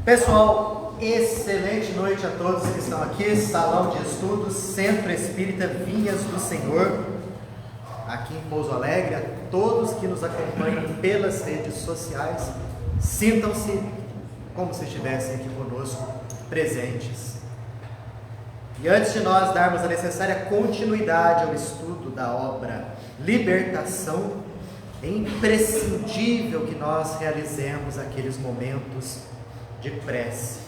Pessoal, excelente noite a todos que estão aqui. Salão de Estudos, Centro Espírita Vinhas do Senhor, aqui em Pouso Alegre. A todos que nos acompanham pelas redes sociais, sintam-se como se estivessem aqui conosco, presentes. E antes de nós darmos a necessária continuidade ao estudo da obra Libertação, é imprescindível que nós realizemos aqueles momentos de prece.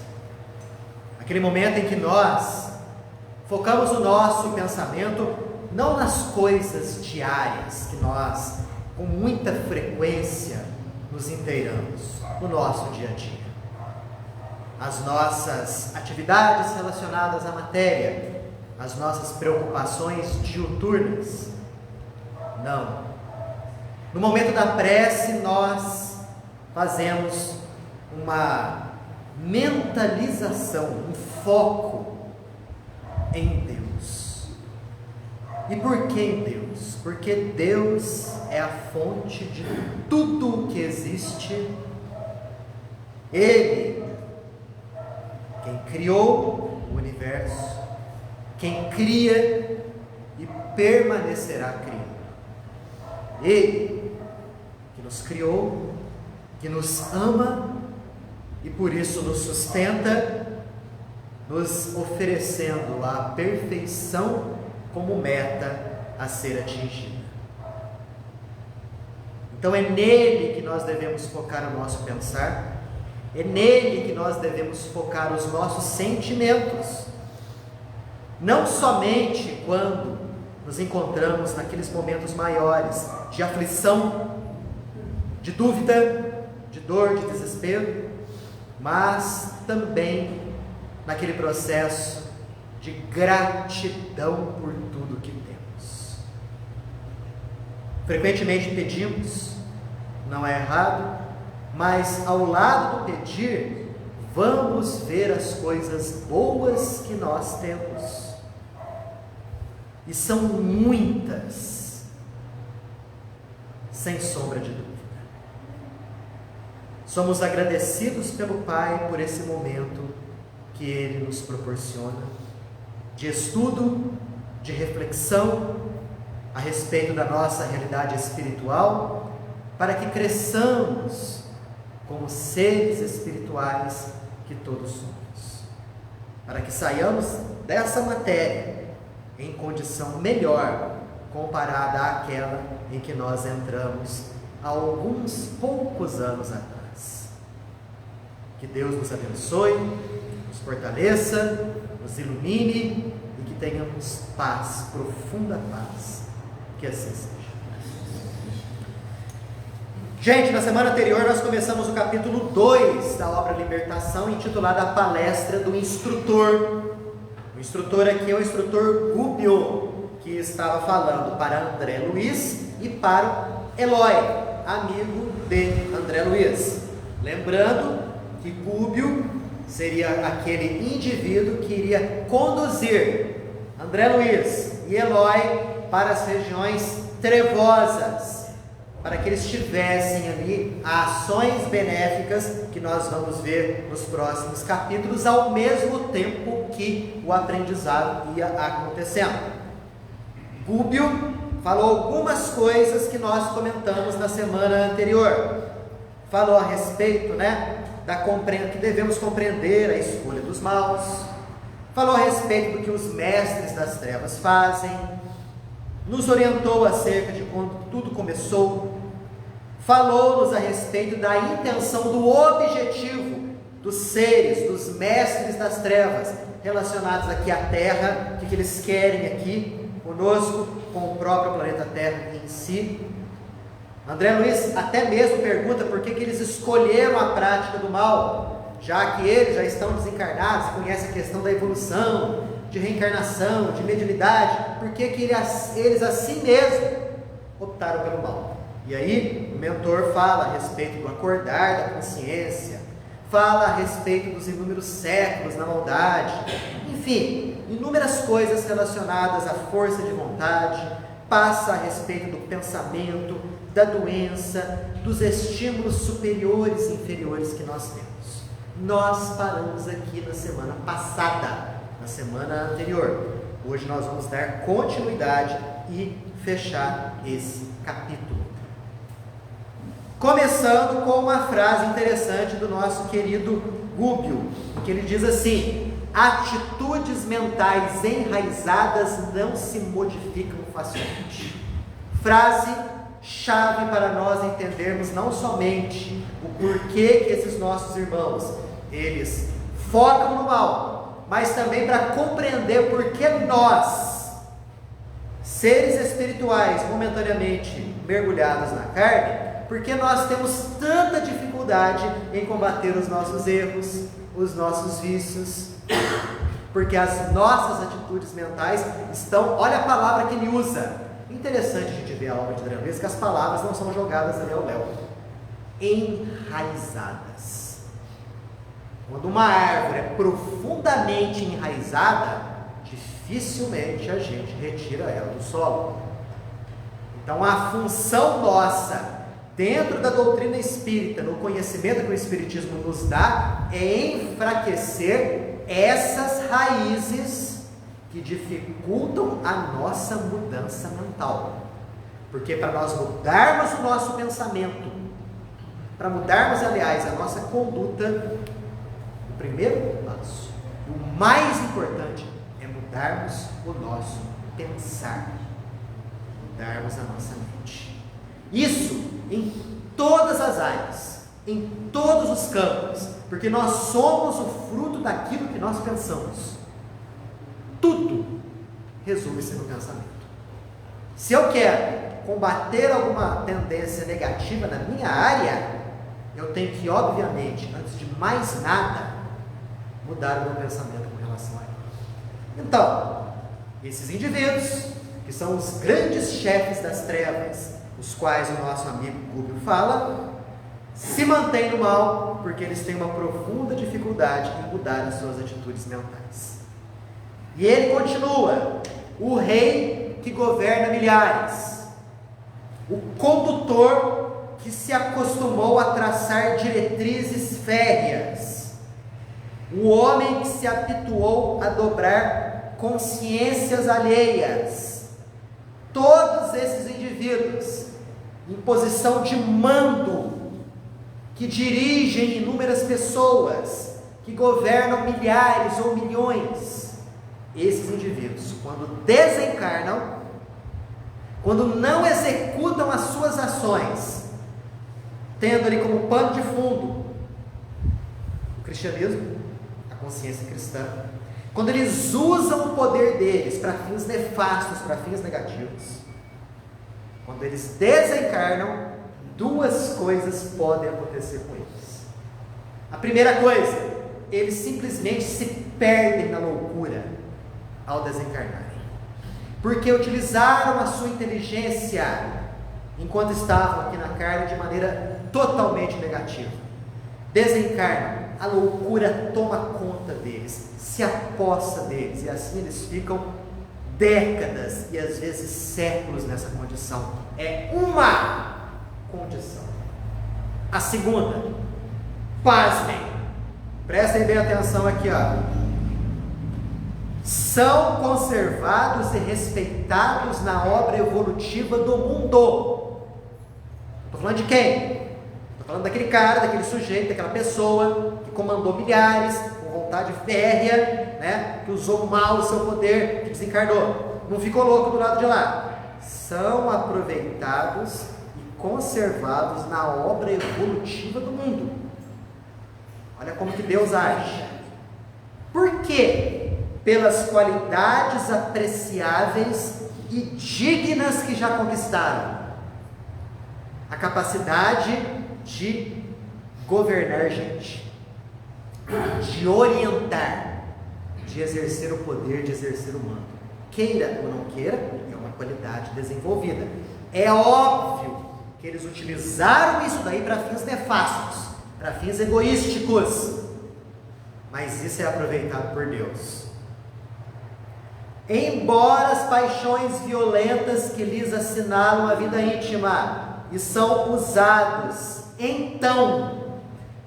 Aquele momento em que nós focamos o nosso pensamento não nas coisas diárias que nós, com muita frequência, nos inteiramos no nosso dia a dia. As nossas atividades relacionadas à matéria, as nossas preocupações diuturnas. Não. No momento da prece, nós fazemos uma mentalização, um foco em Deus. E por que em Deus? Porque Deus é a fonte de tudo o que existe. Ele, quem criou o universo, quem cria e permanecerá criando. Ele que nos criou, que nos ama e por isso nos sustenta, nos oferecendo a perfeição como meta a ser atingida. Então é nele que nós devemos focar o nosso pensar, é nele que nós devemos focar os nossos sentimentos, não somente quando nos encontramos naqueles momentos maiores de aflição, de dúvida, de dor, de desespero, mas também naquele processo de gratidão por tudo que temos. Frequentemente pedimos, não é errado, mas ao lado do pedir, vamos ver as coisas boas que nós temos. E são muitas, sem sombra de dúvida. Somos agradecidos pelo Pai por esse momento que Ele nos proporciona, de estudo, de reflexão a respeito da nossa realidade espiritual, para que cresçamos como seres espirituais que todos somos, para que saiamos dessa matéria em condição melhor comparada àquela em que nós entramos há alguns poucos anos atrás. Que Deus nos abençoe, nos fortaleça, nos ilumine e que tenhamos paz, profunda paz. Que assim seja. Gente, na semana anterior nós começamos o capítulo 2 da obra Libertação, intitulada A Palestra do Instrutor. O instrutor aqui é o instrutor Gúbio, que estava falando para André Luiz e para Eloy, amigo de André Luiz. Lembrando que Gúbio seria aquele indivíduo que iria conduzir André Luiz e Eloy para as regiões trevosas, para que eles tivessem ali ações benéficas que nós vamos ver nos próximos capítulos, ao mesmo tempo que o aprendizado ia acontecendo. Gúbio falou algumas coisas que nós comentamos na semana anterior. Falou a respeito, que devemos compreender a escolha dos maus. Falou a respeito do que os mestres das trevas fazem. Nos orientou acerca de quando tudo começou. Falou-nos a respeito da intenção, do objetivo dos seres, dos mestres das trevas, relacionados aqui à Terra, o que eles querem aqui conosco, com o próprio planeta Terra em si. André Luiz até mesmo pergunta por que eles escolheram a prática do mal, já que eles já estão desencarnados, conhecem a questão da evolução, de reencarnação, de mediunidade, por que eles assim mesmo optaram pelo mal. E aí o mentor fala a respeito do acordar da consciência, fala a respeito dos inúmeros séculos na maldade, enfim, inúmeras coisas relacionadas à força de vontade, passa a respeito do pensamento, da doença, dos estímulos superiores e inferiores que nós temos. Nós paramos aqui na semana passada, na semana anterior. Hoje nós vamos dar continuidade e fechar esse capítulo. Começando com uma frase interessante do nosso querido Gubbio, que ele diz assim: atitudes mentais enraizadas não se modificam facilmente. Frase chave para nós entendermos não somente o porquê que esses nossos irmãos, eles focam no mal, mas também para compreender por que nós, seres espirituais momentaneamente mergulhados na carne, porque nós temos tanta dificuldade em combater os nossos erros, os nossos vícios, porque as nossas atitudes mentais estão, olha a palavra que ele usa. Interessante a gente ver a obra de André Luiz, que as palavras não são jogadas ali ao léu. Enraizadas. Quando uma árvore é profundamente enraizada, dificilmente a gente retira ela do solo. Então a função nossa, dentro da doutrina espírita, no conhecimento que o Espiritismo nos dá, é enfraquecer essas raízes que dificultam a nossa mudança mental. Porque para nós mudarmos o nosso pensamento, para mudarmos, aliás, a nossa conduta, o primeiro passo, o mais importante, é mudarmos o nosso pensar, mudarmos a nossa mente. Isso em todas as áreas, em todos os campos, porque nós somos o fruto daquilo que nós pensamos. Tudo resume-se no pensamento. Se eu quero combater alguma tendência negativa na minha área, eu tenho que, obviamente, antes de mais nada, mudar o meu pensamento com relação a ele. Então, esses indivíduos, que são os grandes chefes das trevas, os quais o nosso amigo Gubbio fala, se mantêm no mal, porque eles têm uma profunda dificuldade em mudar as suas atitudes mentais. E ele continua: o rei que governa milhares, o condutor que se acostumou a traçar diretrizes férreas, o homem que se habituou a dobrar consciências alheias. Todos esses indivíduos em posição de mando, que dirigem inúmeras pessoas, que governam milhares ou milhões, esses indivíduos, quando desencarnam, quando não executam as suas ações, tendo ali como pano de fundo o cristianismo, a consciência cristã, quando eles usam o poder deles para fins nefastos, para fins negativos, quando eles desencarnam, duas coisas podem acontecer com eles. A primeira coisa, eles simplesmente se perdem na loucura ao desencarnarem, porque utilizaram a sua inteligência enquanto estavam aqui na carne de maneira totalmente negativa. Desencarnam, a loucura toma conta deles, se apossa deles, e assim eles ficam décadas e às vezes séculos nessa condição. É uma condição. A segunda, pasmem, prestem bem atenção aqui, são conservados e respeitados na obra evolutiva do mundo. Estou falando de quem? Estou falando daquele cara, daquele sujeito, daquela pessoa que comandou milhares com vontade férrea, né? Que usou mal o seu poder, que desencarnou, não ficou louco do lado de lá. São aproveitados e conservados na obra evolutiva do mundo. Olha como que Deus age. Por quê? Pelas qualidades apreciáveis e dignas que já conquistaram. A capacidade de governar gente, de orientar, de exercer o poder, de exercer o mando. Queira ou não queira, é uma qualidade desenvolvida. É óbvio que eles utilizaram isso daí para fins nefastos, para fins egoísticos, mas isso é aproveitado por Deus. Embora as paixões violentas que lhes assinalam a vida íntima e são usados, então,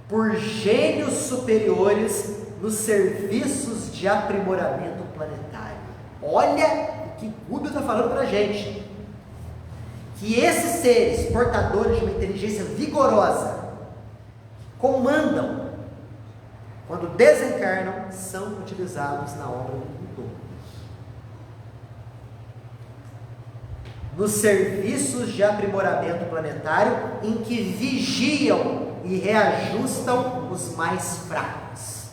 por gênios superiores nos serviços de aprimoramento planetário. Olha o que Gubbio está falando para a gente. Que esses seres portadores de uma inteligência vigorosa comandam, quando desencarnam, são utilizados na obra do Doutor. Nos serviços de aprimoramento planetário, em que vigiam e reajustam os mais fracos,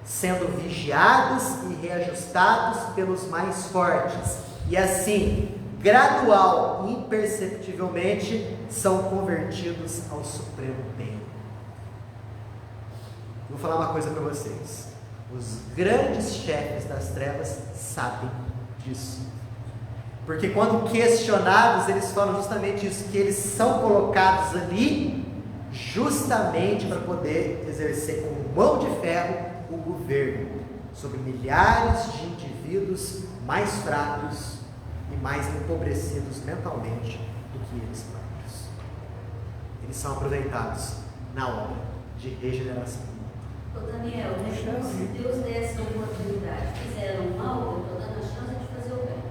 sendo vigiados e reajustados pelos mais fortes, e assim, gradual e imperceptivelmente, são convertidos ao supremo bem. Vou falar uma coisa para vocês: os grandes chefes das trevas sabem disso, porque quando questionados, eles falam justamente isso, que eles são colocados ali justamente para poder exercer com mão de ferro o governo sobre milhares de indivíduos mais fracos e mais empobrecidos mentalmente do que eles próprios. Eles são aproveitados na obra de regeneração. Ô Daniel, se Deus desse a oportunidade, fizeram mal, eu estou dando a chance de fazer o bem.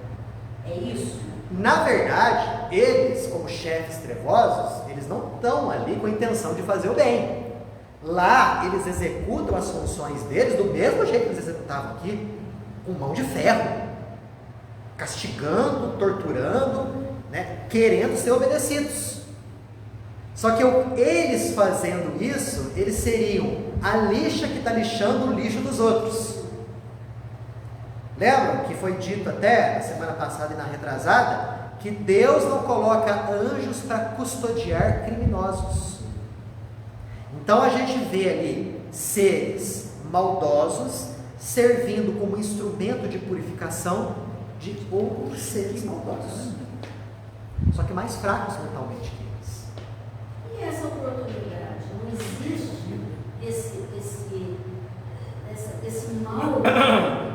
É isso? Na verdade, eles, como chefes trevosos, eles não estão ali com a intenção de fazer o bem. Lá, eles executam as funções deles do mesmo jeito que eles executavam aqui, com mão de ferro, castigando, torturando, né, querendo ser obedecidos. Só que eles fazendo isso, eles seriam a lixa que está lixando o lixo dos outros. Lembram que foi dito até na semana passada e na retrasada, que Deus não coloca anjos para custodiar criminosos. Então a gente vê ali seres maldosos servindo como instrumento de purificação de outros seres maldosos, só que mais fracos mentalmente que eles. E essa oportunidade? Não existe esse mal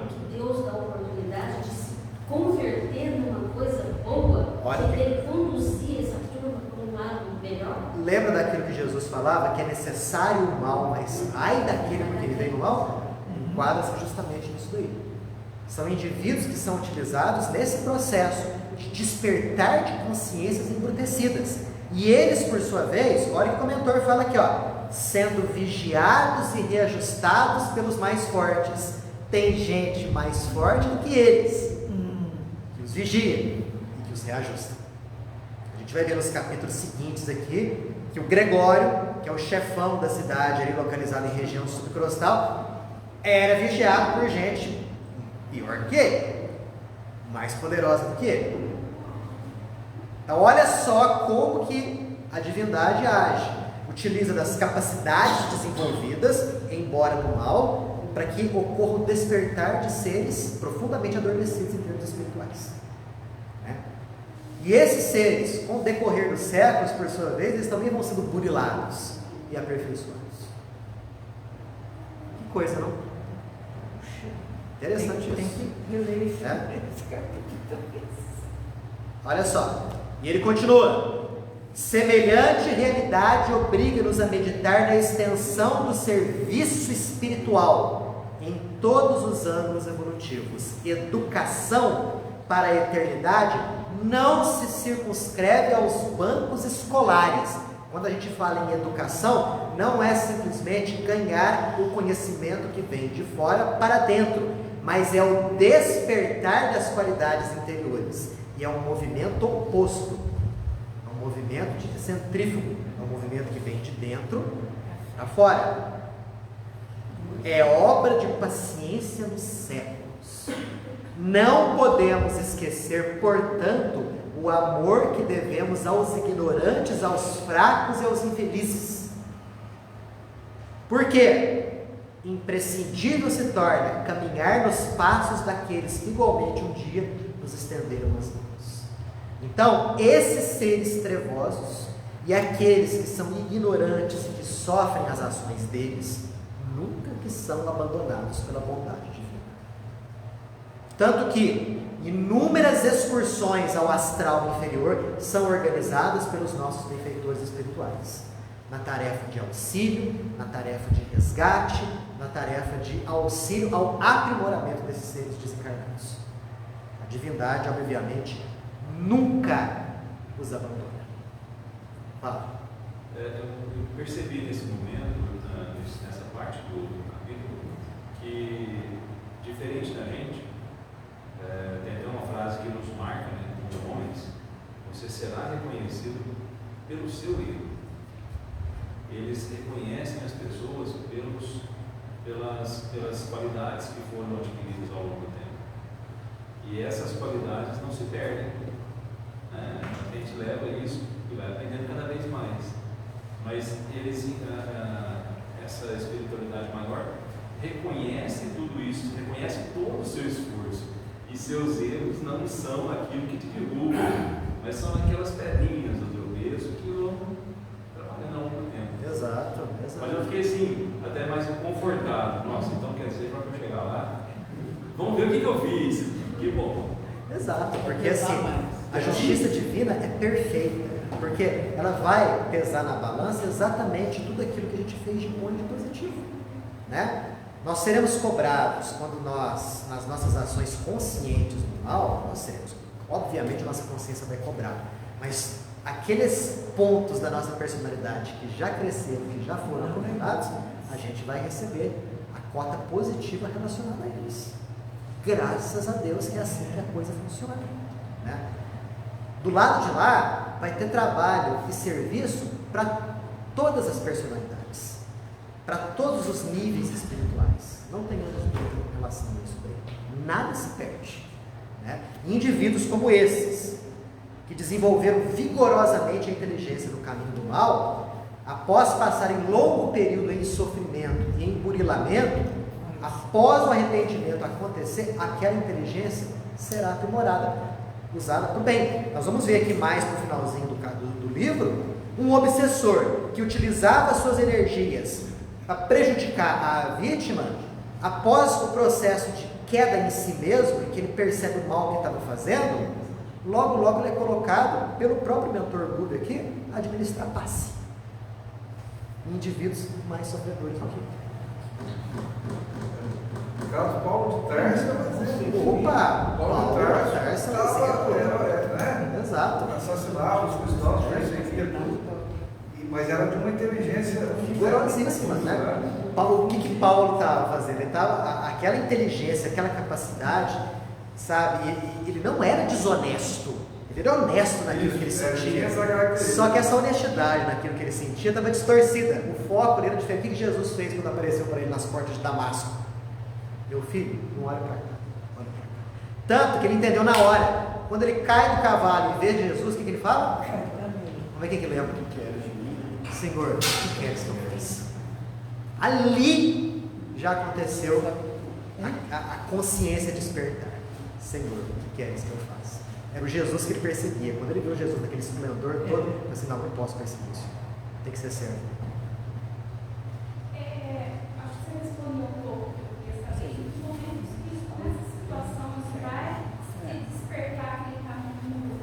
que Deus dá a oportunidade de se converter numa coisa boa, de ele conduzir essa turma para um lado melhor? Lembra daquilo que Jesus falava, que é necessário o mal, mas ai daquele porque ele vem no mal? Enquadra-se justamente nisso daí. São indivíduos que são utilizados nesse processo de despertar de consciências embrutecidas. E eles, por sua vez, olha o que o mentor fala aqui, ó, sendo vigiados e reajustados pelos mais fortes. Tem gente mais forte do que eles, que os vigia e que os reajusta. A gente vai ver nos capítulos seguintes aqui, que o Gregório, que é o chefão da cidade, ali localizado em região subcrostal, era vigiado por gente pior que ele, mais poderosa do que ele. Então olha só como que a divindade age. Utiliza das capacidades desenvolvidas, embora no mal, para que ocorra o despertar de seres profundamente adormecidos em termos espirituais. Né? E esses seres, com o decorrer dos séculos, por sua vez, eles também vão sendo burilados e aperfeiçoados. Que coisa, não? Interessante isso. Olha só, e ele continua: semelhante realidade obriga-nos a meditar na extensão do serviço espiritual em todos os ângulos evolutivos. Educação para a eternidade não se circunscreve aos bancos escolares. Quando a gente fala em educação, não é simplesmente ganhar o conhecimento que vem de fora para dentro, mas é o despertar das qualidades interiores. E é um movimento oposto. É um movimento de centrífugo. É um movimento que vem de dentro para fora. É obra de paciência nos séculos. Não podemos esquecer, portanto, o amor que devemos aos ignorantes, aos fracos e aos infelizes. Por quê? Imprescindível se torna caminhar nos passos daqueles que igualmente um dia nos estenderam as mãos. Então, esses seres trevosos e aqueles que são ignorantes e que sofrem as ações deles, nunca que são abandonados pela bondade divina. Tanto que inúmeras excursões ao astral inferior são organizadas pelos nossos benfeitores espirituais. na tarefa de auxílio, na tarefa de resgate, na tarefa de auxílio ao aprimoramento desses seres desencarnados. A divindade, obviamente, nunca os abandona. Fala. Eu percebi nesse momento, nessa parte do capítulo, que, diferente da gente, tem até uma frase que nos marca, né, como homens: você será reconhecido pelo seu erro. Eles reconhecem as pessoas pelas qualidades que foram adquiridas ao longo do tempo. E essas qualidades não se perdem. A gente leva isso e vai aprendendo cada vez mais. Mas eles, essa espiritualidade maior, reconhece tudo isso, reconhece todo o seu esforço. E seus erros não são aquilo que te derruba, mas são aquelas pedrinhas do tropeço que vão trabalhando ao longo do tempo. Exato. Mas eu fiquei assim, até mais confortável. Nossa, então quer dizer, para eu chegar lá, vamos ver o que eu fiz. Que bom. Exato, porque assim, a justiça divina é perfeita, porque ela vai pesar na balança exatamente tudo aquilo que a gente fez de bom e de positivo, né? Nós seremos cobrados quando nós, nas nossas ações conscientes do mal, nós seremos, obviamente nossa consciência vai cobrar, mas aqueles pontos da nossa personalidade que já cresceram, que já foram cobrados, a gente vai receber a cota positiva relacionada a eles. Graças a Deus que é assim que a coisa funciona, né? Do lado de lá vai ter trabalho e serviço para todas as personalidades, para todos os níveis espirituais. Não tenhamos dúvida em relação a isso daí. Nada se perde, né? Indivíduos como esses, que desenvolveram vigorosamente a inteligência no caminho do mal, após passarem longo período em sofrimento e em burilamento, após o arrependimento acontecer, aquela inteligência será aprimorada, usada para o bem. Nós vamos ver aqui mais no finalzinho do livro, um obsessor que utilizava suas energias para prejudicar a vítima, após o processo de queda em si mesmo, e que ele percebe o mal que estava fazendo, logo ele é colocado pelo próprio mentor Buda aqui a administrar passe em indivíduos mais sofredores do que caso Paulo de Tarso, Paulo de Tarso né? Exato. Assassinava os cristãos, perseguia tudo, mas era de uma inteligência vigorosíssima, né? O que Paulo estava fazendo? Ele estava, aquela inteligência, aquela capacidade, sabe? Ele não era desonesto, ele era honesto naquilo que ele sentia. Só que essa honestidade naquilo que ele sentia estava distorcida. O foco dele era diferente. O que Jesus fez quando apareceu para ele nas portas de Damasco? Meu filho, não olha para cá, olha para cá. Tanto que ele entendeu na hora. Quando ele cai do cavalo e vê Jesus, o que ele fala? Como é que ele lembra? Senhor, o que queres que eu faça? Ali já aconteceu a consciência despertar. Senhor, o que queres que eu faça? Era o Jesus que ele percebia. Quando ele viu Jesus naquele esplendor todo, ele falou assim: não posso perceber isso. Tem que ser servo. Acho que você respondeu um pouco. Nos momentos que nessa situação você vai se despertar aquele caminho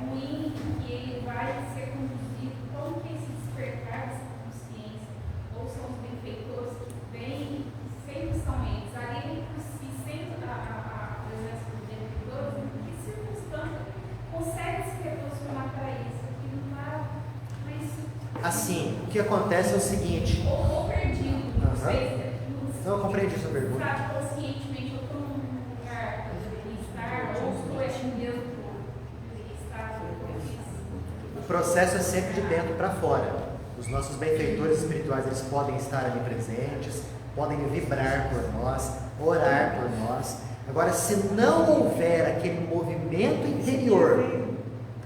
ruim, que ele vai ser conduzido, como que esse despertar dessa consciência, ou são os benfeitores que vêm, sempre são eles, ali por si, sem a presença dos benfeitores, em que circunstância consegue se reposicionar para isso? Aqui não dá, mas Assim, o que acontece é o seguinte. ou perdido, não sei. Não, eu compreendi sua pergunta. Sabe, conscientemente, eu estou num lugar que eu deveria estar, ou estou este mesmo que eu deveria estar, O processo é sempre de dentro para fora. Os nossos benfeitores espirituais, eles podem estar ali presentes, podem vibrar por nós, orar por nós. Agora, se não houver aquele movimento interior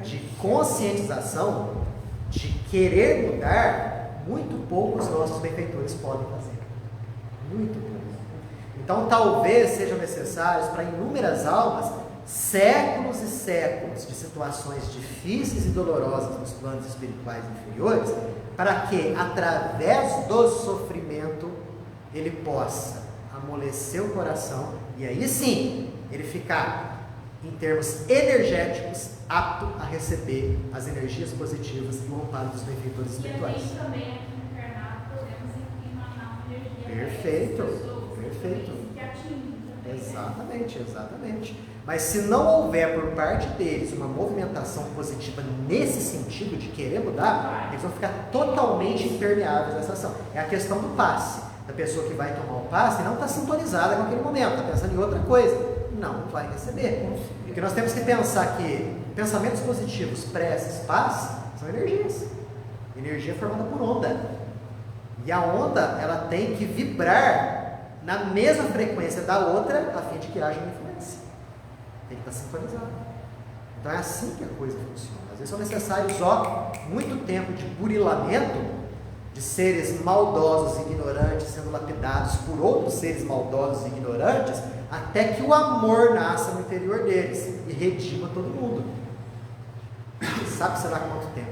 de conscientização, de querer mudar, muito pouco os nossos benfeitores podem fazer. Muito pouco. Então, talvez sejam necessários para inúmeras almas séculos e séculos de situações difíceis e dolorosas nos planos espirituais inferiores, para que, através do sofrimento, ele possa amolecer o coração e aí sim, ele ficar em termos energéticos, apto a receber as energias positivas e o amparo dos benfeitores espirituais. E a gente também aqui encarnado podemos emanar uma energia. Perfeito, pessoas, perfeito. Que atingem também. Exatamente, exatamente. Mas se não houver por parte deles uma movimentação positiva nesse sentido de querer mudar, eles vão ficar totalmente impermeáveis a essa ação. É a questão do passe. Da pessoa que vai tomar o passe não está sintonizada com aquele momento, está pensando em outra coisa. Não vai receber. Porque nós temos que pensar que pensamentos positivos, preces, passe, são energias. Energia é formada por onda. E a onda, ela tem que vibrar na mesma frequência da outra, a fim de que haja uma influência. Tem que estar sintonizado. Então é assim que a coisa funciona. Às vezes são necessários muito tempo de burilamento de seres maldosos e ignorantes sendo lapidados por outros seres maldosos e ignorantes, até que o amor nasça no interior deles e redima todo mundo. Sabe será quanto tempo?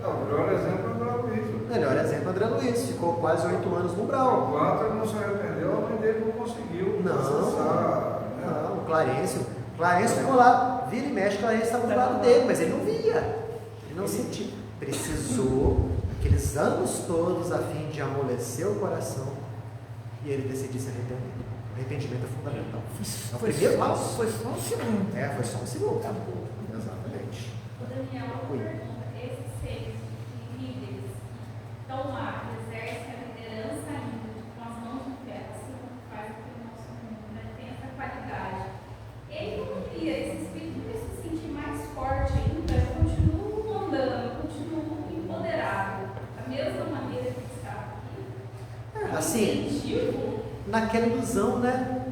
O melhor exemplo é o André Luiz. Melhor exemplo é André Luiz, ficou quase 8 anos no Brau. O Walter não se arrependeu, a mãe dele não conseguiu processar. Não, o Clarencio ficou lá, vira e mexe, o Clarencio estava do lado dele, mas ele não via, ele não sentia. Precisou aqueles anos todos a fim de amolecer o coração e ele decidir se arrepender. O arrependimento é fundamental. É o primeiro passo. Foi só um segundo. Foi só um segundo. Exatamente. O Daniel, uma pergunta: esses seres líderes que estão lá, exercem a liderança ainda, com as mãos no pé, assim como faz aqui no nosso mundo, né? Tem essa qualidade. Ele não cria esse espírito de se sentir mais forte ainda, eu continuo andando, eu continuo empoderado, da mesma maneira que está aqui. Assim, Incentivo. naquela ilusão, né?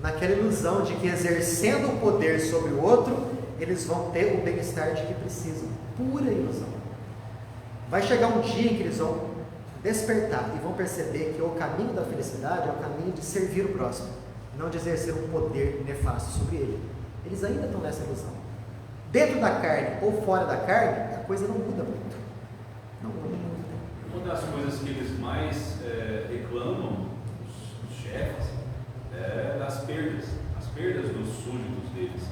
Naquela ilusão de que exercendo o poder sobre o outro, eles vão ter o bem-estar de que precisam. Pura ilusão. Vai chegar um dia em que eles vão despertar e vão perceber que o caminho da felicidade é o caminho de servir o próximo, não de exercer um poder nefasto sobre ele. Eles ainda estão nessa ilusão. Dentro da carne ou fora da carne, a coisa não muda muito. Não muda muito. Uma das coisas que eles mais reclamam, os chefes, é das perdas. As perdas dos súditos deles.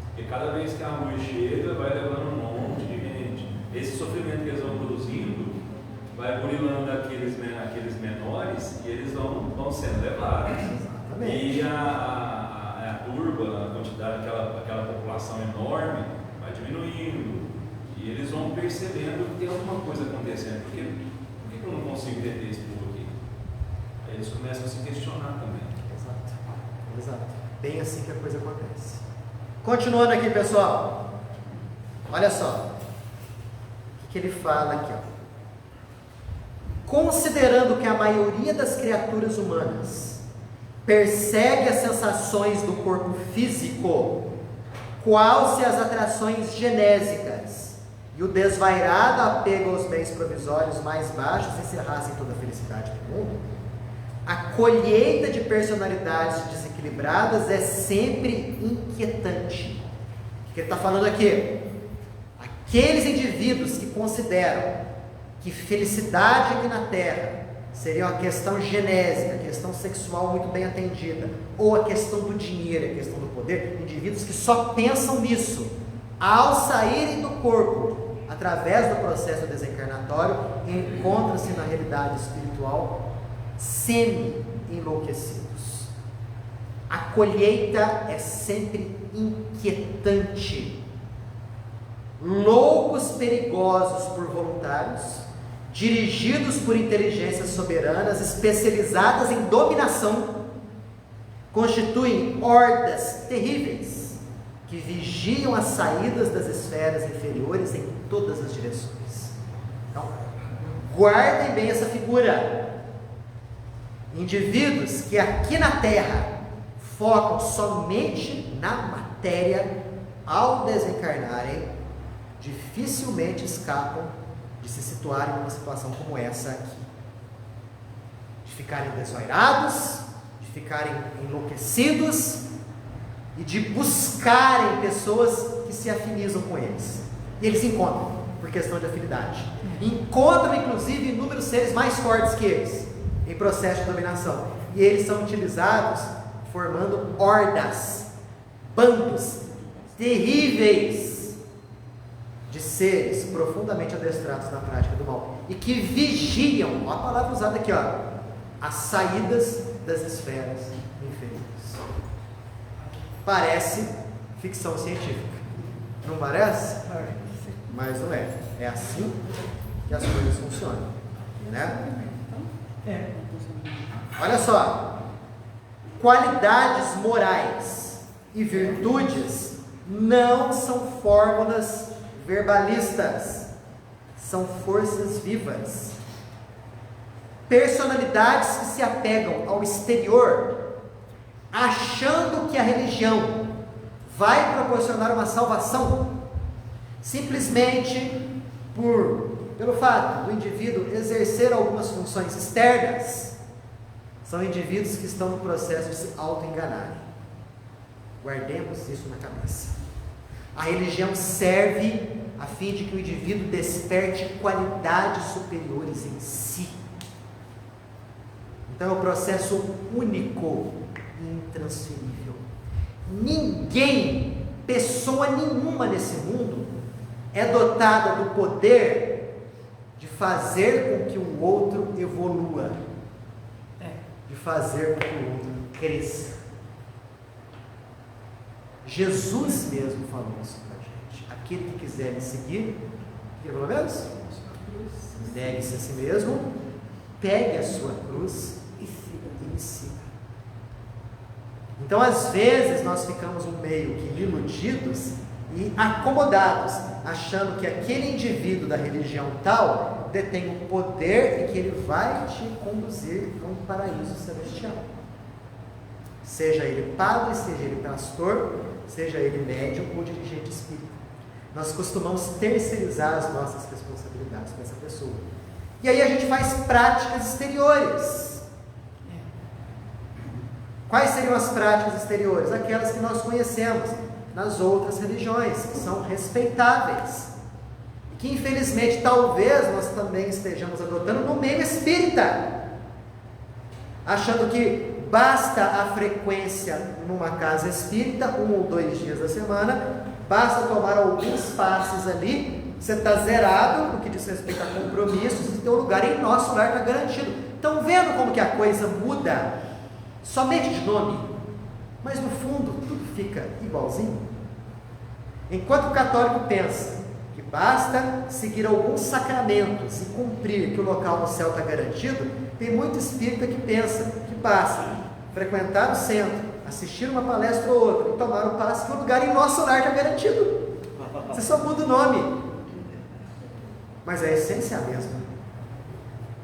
Porque cada vez que a luz chega, vai levando um monte de gente. Esse sofrimento que eles vão produzindo vai burilando aqueles menores e eles vão sendo levados. Exatamente. E a turba, a quantidade, aquela população enorme, vai diminuindo. E eles vão percebendo que tem alguma coisa acontecendo. Por que eu não consigo entender esse povo aqui? Aí eles começam a se questionar também. Exato. Bem assim que a coisa acontece. Continuando aqui, pessoal. Olha só. O que ele fala aqui, ó. Considerando que a maioria das criaturas humanas persegue as sensações do corpo físico, qual se as atrações genésicas e o desvairado apego aos bens provisórios mais baixos encerrassem toda a felicidade do mundo, a colheita de personalidades desequilibradas é sempre inquietante. O que ele está falando aqui? Aqueles indivíduos que consideram que felicidade aqui na Terra seria uma questão genésica, a questão sexual muito bem atendida, ou a questão do dinheiro, a questão do poder, indivíduos que só pensam nisso, ao saírem do corpo, através do processo desencarnatório, encontram-se na realidade espiritual semi-enlouquecidos. A colheita é sempre inquietante. Loucos perigosos por voluntários, dirigidos por inteligências soberanas especializadas em dominação, constituem hordas terríveis que vigiam as saídas das esferas inferiores em todas as direções. Então, guardem bem essa figura. Indivíduos que aqui na Terra focam somente na matéria, ao desencarnarem, dificilmente escapam de se situarem numa situação como essa aqui, de ficarem desvairados, de ficarem enlouquecidos e de buscarem pessoas que se afinizam com eles. E eles encontram, por questão de afinidade. Encontram, inclusive, inúmeros seres mais fortes que eles, em processo de dominação. E eles são utilizados formando hordas, bandos terríveis de seres profundamente adestrados na prática do mal e que vigiam, ó, a palavra usada aqui, ó, as saídas das esferas inferiores. Parece ficção científica, não parece? Mas não é. É assim que as coisas funcionam, né? Olha só, qualidades morais e virtudes não são fórmulas verbalistas, são forças vivas. Personalidades que se apegam ao exterior, achando que a religião vai proporcionar uma salvação, simplesmente pelo fato do indivíduo exercer algumas funções externas, são indivíduos que estão no processo de se auto-enganarem. Guardemos isso na cabeça. A religião serve a fim de que o indivíduo desperte qualidades superiores em si. Então é um processo único e intransferível. Ninguém, pessoa nenhuma nesse mundo, é dotada do poder de fazer com que o outro evolua, de fazer com que o outro cresça. Jesus mesmo falou isso para a gente. Aquele que quiser me seguir, pelo menos, negue-se a si mesmo, pegue a sua cruz e me siga. Então, às vezes, nós ficamos meio que iludidos e acomodados, achando que aquele indivíduo da religião tal detém o poder e que ele vai te conduzir a um paraíso celestial. Seja ele padre, seja ele pastor, seja ele médium ou dirigente espírita. Nós costumamos terceirizar as nossas responsabilidades para essa pessoa. E aí a gente faz práticas exteriores. Quais seriam as práticas exteriores? Aquelas que nós conhecemos nas outras religiões, que são respeitáveis, e que infelizmente talvez nós também estejamos adotando no meio espírita, achando que basta a frequência numa casa espírita, 1 ou 2 dias da semana, basta tomar alguns passes ali, você está zerado no que diz respeito a compromissos, e teu lugar em nosso lar está garantido. Estão vendo como que a coisa muda? Somente de nome, mas no fundo tudo fica igualzinho. Enquanto o católico pensa que basta seguir alguns sacramentos e cumprir que o local no céu está garantido, tem muito espírita que pensa que basta frequentar o centro, assistir uma palestra ou outra e tomar o passe que o lugar em nosso lar está garantido. Você só muda o nome, mas a essência é a mesma.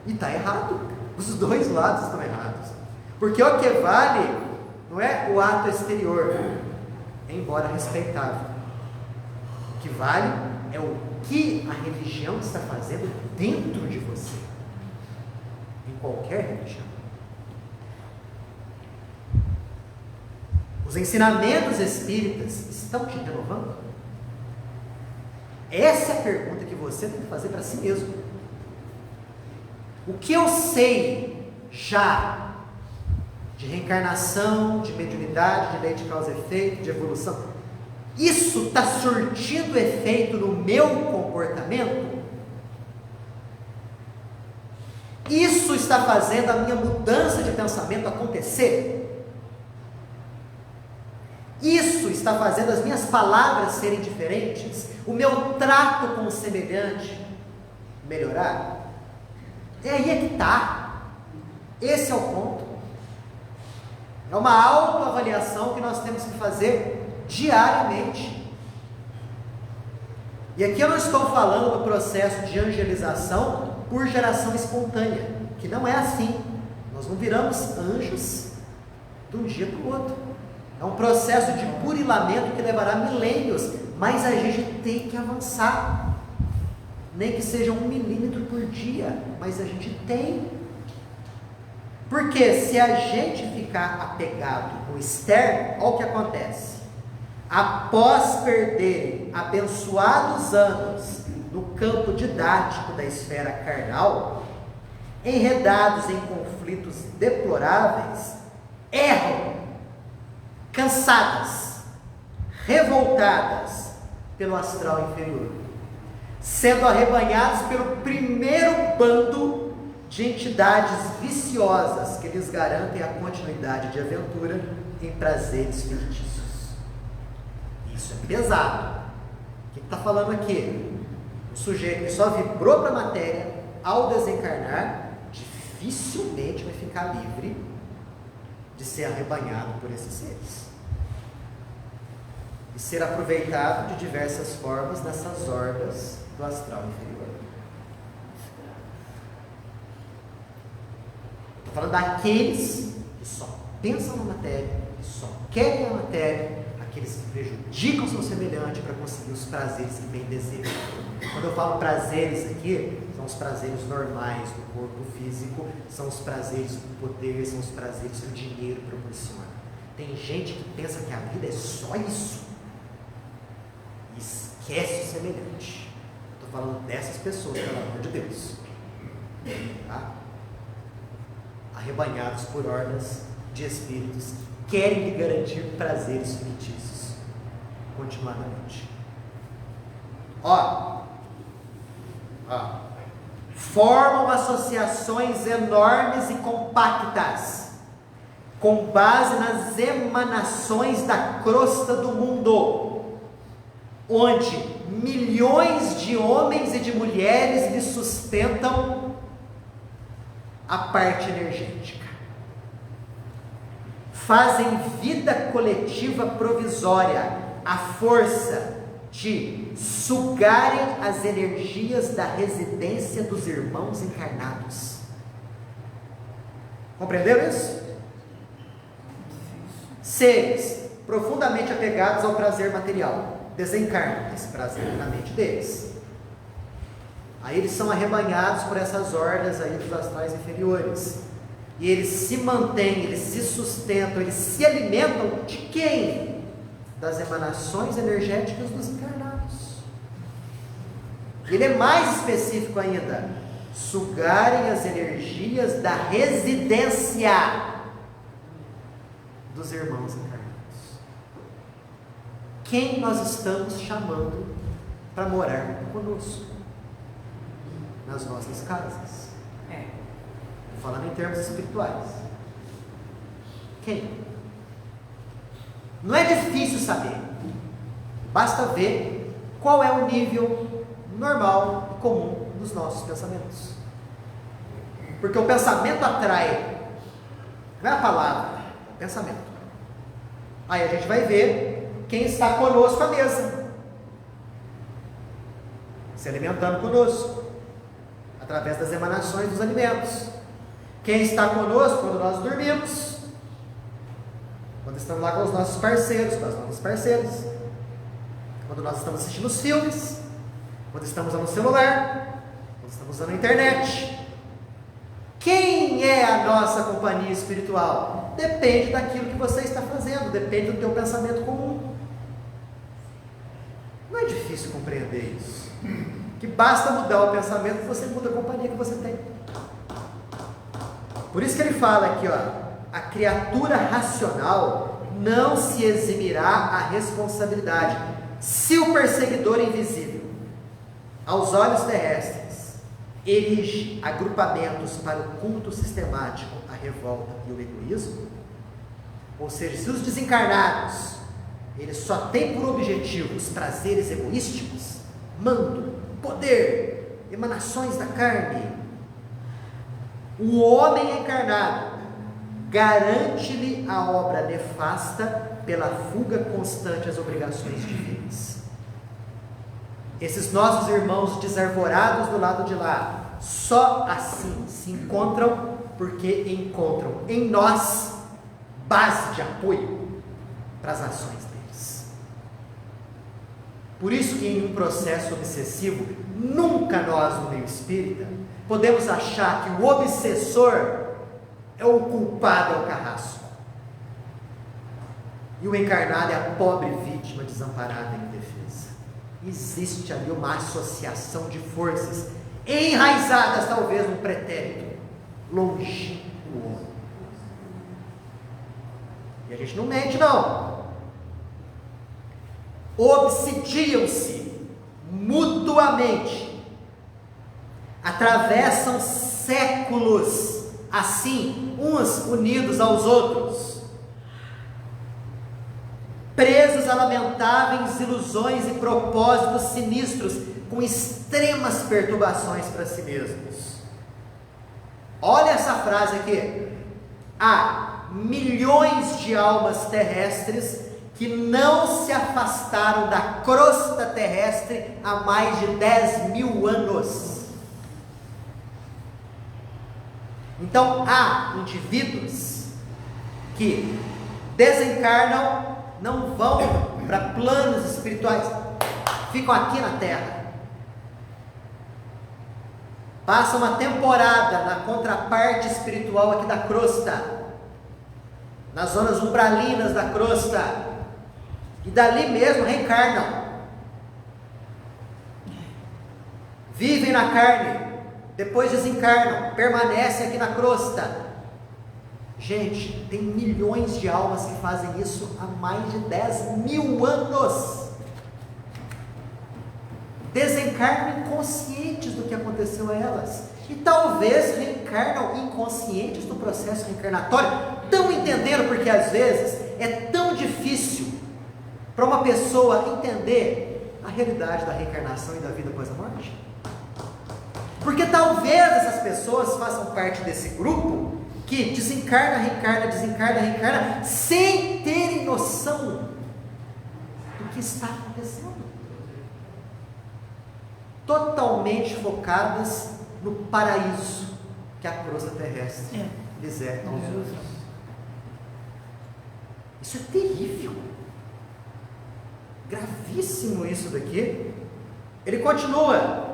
E está errado. Os dois lados estão errados. Porque o que vale não é o ato exterior, embora respeitável. O que vale é o que a religião está fazendo dentro de você, em qualquer religião. Os ensinamentos espíritas estão te renovando? Essa é a pergunta que você tem que fazer para si mesmo. O que eu sei já de reencarnação, de mediunidade, de lei de causa e efeito, de evolução, isso está surtindo efeito no meu comportamento? Isso está fazendo a minha mudança de pensamento acontecer? Isso está fazendo as minhas palavras serem diferentes? O meu trato com o semelhante melhorar? É aí é que está. Esse é o ponto. É uma autoavaliação que nós temos que fazer diariamente. E aqui eu não estou falando do processo de angelização por geração espontânea, que não é assim. Nós não viramos anjos de um dia para o outro. É um processo de burilamento que levará milênios, mas a gente tem que avançar. Nem que seja 1 milímetro por dia, mas a gente tem. Porque se a gente ficar apegado no externo, olha o que acontece. Após perder abençoados anos no campo didático da esfera carnal, enredados em conflitos deploráveis, erram, cansadas, revoltadas pelo astral inferior, sendo arrebanhados pelo primeiro bando de entidades viciosas que lhes garantem a continuidade de aventura em prazeres fictícios. Isso é pesado. O que está falando aqui? O sujeito que só vibrou para a matéria, ao desencarnar, dificilmente vai ficar livre de ser arrebanhado por esses seres e ser aproveitado de diversas formas nessas hordas do astral inferior. Estou falando daqueles que só pensam na matéria, que só querem a matéria, aqueles que prejudicam seu semelhante para conseguir os prazeres que bem desejam. Quando eu falo prazeres aqui, são os prazeres normais do corpo físico, são os prazeres do poder, são os prazeres que o dinheiro proporciona. Tem gente que pensa que a vida é só isso e esquece o semelhante. Estou falando dessas pessoas, pelo amor de Deus, tá? Arrebanhados por hordas de espíritos que querem lhe garantir prazeres fictícios continuadamente. Formam associações enormes e compactas, com base nas emanações da crosta do mundo, onde milhões de homens e de mulheres lhe sustentam a parte energética. Fazem vida coletiva provisória, a força de sugarem as energias da residência dos irmãos encarnados. Compreenderam isso? Seres profundamente apegados ao prazer material desencarnam esse prazer na mente deles. Aí eles são arrebanhados por essas hordas aí dos astrais inferiores. E eles se mantêm, eles se sustentam, eles se alimentam de quem? Das emanações energéticas dos encarnados. Ele é mais específico ainda: sugarem as energias da residência dos irmãos encarnados. Quem nós estamos chamando para morar conosco nas nossas casas? Falando em termos espirituais. Quem? Não é difícil saber. Basta ver qual é o nível normal e comum dos nossos pensamentos. Porque o pensamento atrai. Não é a palavra, é o pensamento. Aí a gente vai ver quem está conosco à mesa, se alimentando conosco, através das emanações dos alimentos. Quem está conosco quando nós dormimos, quando estamos lá com os nossos parceiros, com as nossas parceiras, quando nós estamos assistindo os filmes, quando estamos usando o celular, quando estamos usando a internet. Quem é a nossa companhia espiritual? Depende daquilo que você está fazendo, depende do teu pensamento comum. Não é difícil compreender isso. Que basta mudar o pensamento que você muda a companhia que você tem. Por isso que ele fala aqui, a criatura racional não se eximirá à responsabilidade, se o perseguidor invisível, aos olhos terrestres, erige agrupamentos para o culto sistemático, a revolta e o egoísmo. Ou seja, se os desencarnados, eles só têm por objetivo os prazeres egoísticos, mando, poder, emanações da carne, o homem encarnado garante-lhe a obra nefasta pela fuga constante às obrigações divinas. Esses nossos irmãos desarvorados do lado de lá, só assim se encontram, porque encontram em nós base de apoio para as ações deles. Por isso que em um processo obsessivo, nunca nós no meio espírita podemos achar que o obsessor é o culpado, é o carrasco, e o encarnado é a pobre vítima desamparada e indefesa. Existe ali uma associação de forças enraizadas talvez num pretérito longínquo. E a gente não mente não. obsidiam-se mutuamente, atravessam séculos assim, uns unidos aos outros, presos a lamentáveis ilusões e propósitos sinistros, com extremas perturbações para si mesmos. Olha essa frase aqui: há milhões de almas terrestres que não se afastaram da crosta terrestre há mais de 10.000 anos. Então há indivíduos que desencarnam, não vão para planos espirituais, ficam aqui na Terra, passam uma temporada na contraparte espiritual aqui da crosta, nas zonas umbralinas da crosta, e dali mesmo reencarnam, vivem na carne, depois desencarnam, permanecem aqui na crosta. Gente, tem milhões de almas que fazem isso há mais de 10.000 anos. Desencarnam inconscientes do que aconteceu a elas, e talvez reencarnam inconscientes do processo reencarnatório. Estão entendendo porque às vezes é tão difícil para uma pessoa entender a realidade da reencarnação e da vida após a morte? Porque talvez essas pessoas façam parte desse grupo que desencarna, reencarna, sem terem noção do que está acontecendo, totalmente focadas no paraíso que a crosta terrestre lhes é aos outros. Isso é terrível, gravíssimo isso daqui. Ele continua: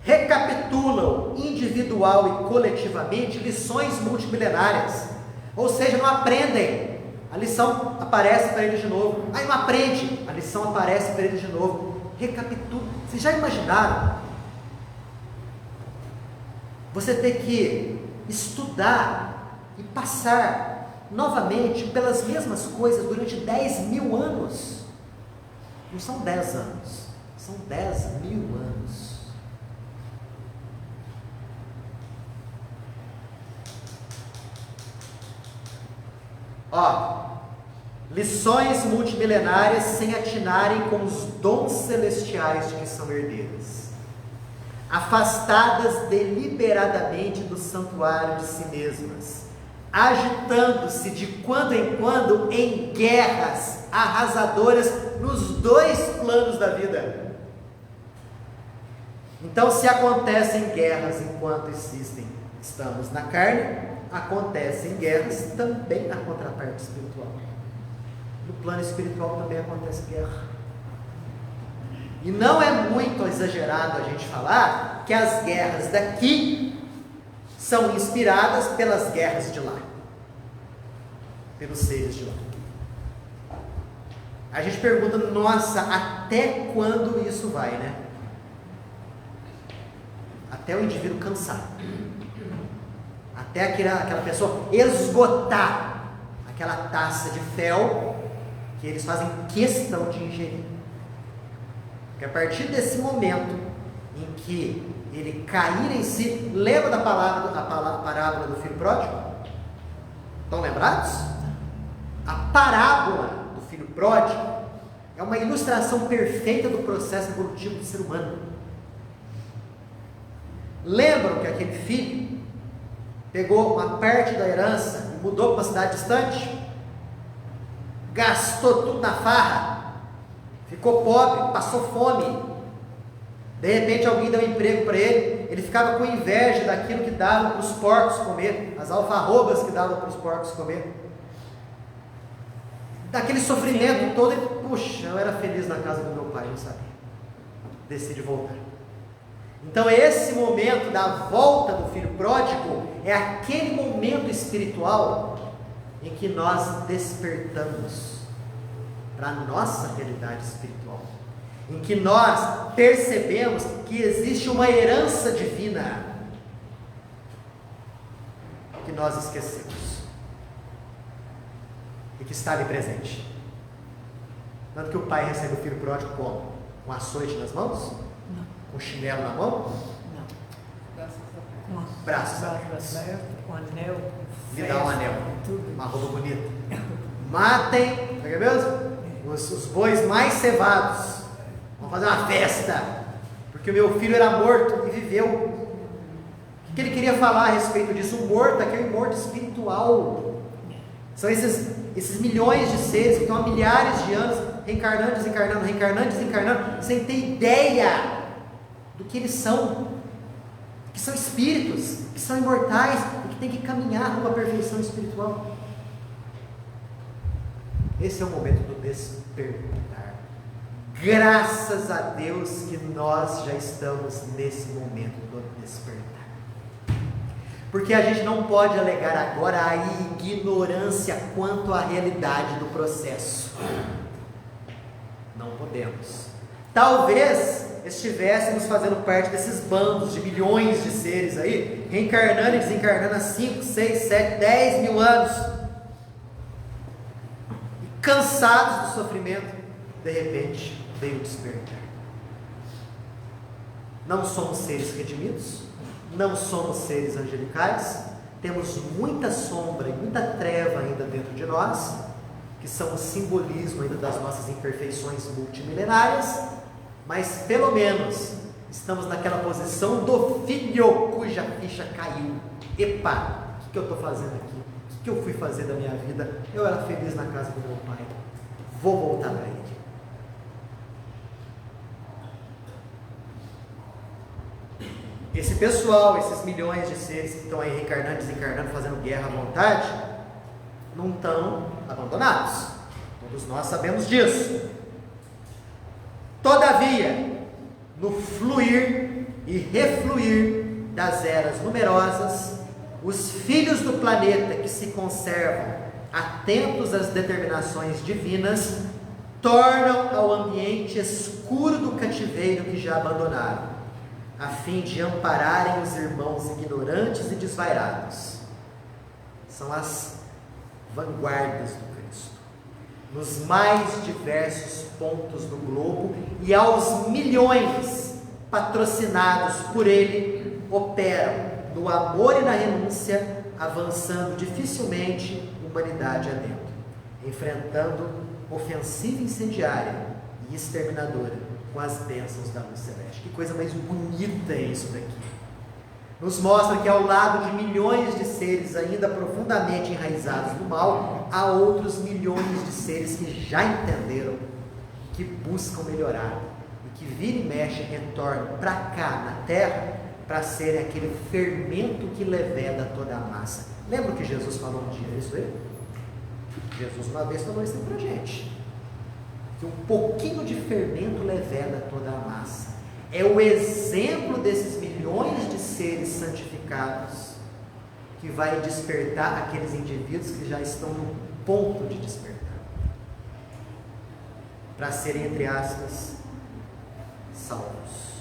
recapitulam individual e coletivamente lições multimilenárias, ou seja, não aprendem, a lição aparece para eles de novo, aí não aprende, a lição aparece para eles de novo, recapitulam. Vocês já imaginaram você ter que estudar e passar novamente pelas mesmas coisas durante 10.000 anos? Não são 10 anos, são 10.000 anos. Lições multimilenárias sem atinarem com os dons celestiais de que são herdeiras, afastadas deliberadamente do santuário de si mesmas, agitando-se de quando em quando em guerras arrasadoras nos dois planos da vida. Então, se acontecem guerras enquanto estamos na carne, acontecem guerras também na contraparte espiritual. No plano espiritual também acontece guerra. E não é muito exagerado a gente falar que as guerras daqui são inspiradas pelas guerras de lá, pelos seres de lá. A gente pergunta: nossa, até quando isso vai, né? Até o indivíduo cansar, até aquela pessoa esgotar aquela taça de fel que eles fazem questão de ingerir. Porque a partir desse momento em que ele cair em si, lembra da parábola do filho pródigo? Estão lembrados? A parábola do filho pródigo é uma ilustração perfeita do processo evolutivo do ser humano. Lembram que aquele filho pegou uma parte da herança e mudou para uma cidade distante? Gastou tudo na farra, ficou pobre, passou fome. De repente alguém deu um emprego para ele, ele ficava com inveja daquilo que dava para os porcos comer, as alfarrobas que davam para os porcos comer. Daquele sofrimento todo, ele, puxa, eu era feliz na casa do meu pai, não sabia. Decide voltar. Então esse momento da volta do filho pródigo é aquele momento espiritual em que nós despertamos para a nossa realidade espiritual, em que nós percebemos que existe uma herança divina que nós esquecemos e que está ali presente. Tanto que o pai recebe o filho pródigo como? Com açoite nas mãos? Não. Com chinelo na mão? Não. Com Braços abertos, com anel. Lhe dá um anel, tudo. uma roupa bonita. Matem, não é mesmo? Os bois mais cevados. Vamos fazer uma festa, porque o meu filho era morto e viveu. O que ele queria falar a respeito disso? O morto, aquele morto espiritual. São esses milhões de seres que estão há milhares de anos reencarnando, desencarnando, reencarnando, desencarnando, sem ter ideia do que eles são, que são espíritos, que são imortais e que têm que caminhar numa perfeição espiritual. Esse é o momento do despertar. Graças a Deus que nós já estamos nesse momento do despertar. Porque a gente não pode alegar agora a ignorância quanto à realidade do processo. Não podemos. Talvez estivéssemos fazendo parte desses bandos de milhões de seres aí, reencarnando e desencarnando há 5, 6, 7, 10 mil anos, e cansados do sofrimento, de repente veio o despertar. Não somos seres redimidos, não somos seres angelicais, temos muita sombra e muita treva ainda dentro de nós, que são o simbolismo ainda das nossas imperfeições multimilenárias, mas pelo menos estamos naquela posição do filho cuja ficha caiu. Epa, o que eu estou fazendo aqui? O que eu fui fazer da minha vida? Eu era feliz na casa do meu pai, vou voltar para ele. Esse pessoal, esses milhões de seres que estão aí reencarnando, desencarnando, fazendo guerra à vontade, não estão abandonados. Todos nós sabemos disso. Todavia, no fluir e refluir das eras numerosas, os filhos do planeta que se conservam atentos às determinações divinas, tornam ao ambiente escuro do cativeiro que já abandonaram, a fim de ampararem os irmãos ignorantes e desvairados. São as vanguardas do Cristo, nos mais diversos pontos do globo, e aos milhões patrocinados por Ele, operam no amor e na renúncia, avançando dificilmente humanidade adentro, enfrentando ofensiva incendiária e exterminadora com as bênçãos da luz celeste. Que coisa mais bonita é isso daqui. Nos mostra que ao lado de milhões de seres ainda profundamente enraizados no mal, há outros milhões de seres que já entenderam, que buscam melhorar, e que vira e mexe retornam para cá na terra, para serem aquele fermento que leveda toda a massa. Lembra o que Jesus falou um dia, isso aí? Jesus uma vez falou isso para a gente, que um pouquinho de fermento leveda toda a massa. É o exemplo desses milhões de seres santificados que vai despertar aqueles indivíduos que já estão no ponto de despertar, para serem, entre aspas, salvos.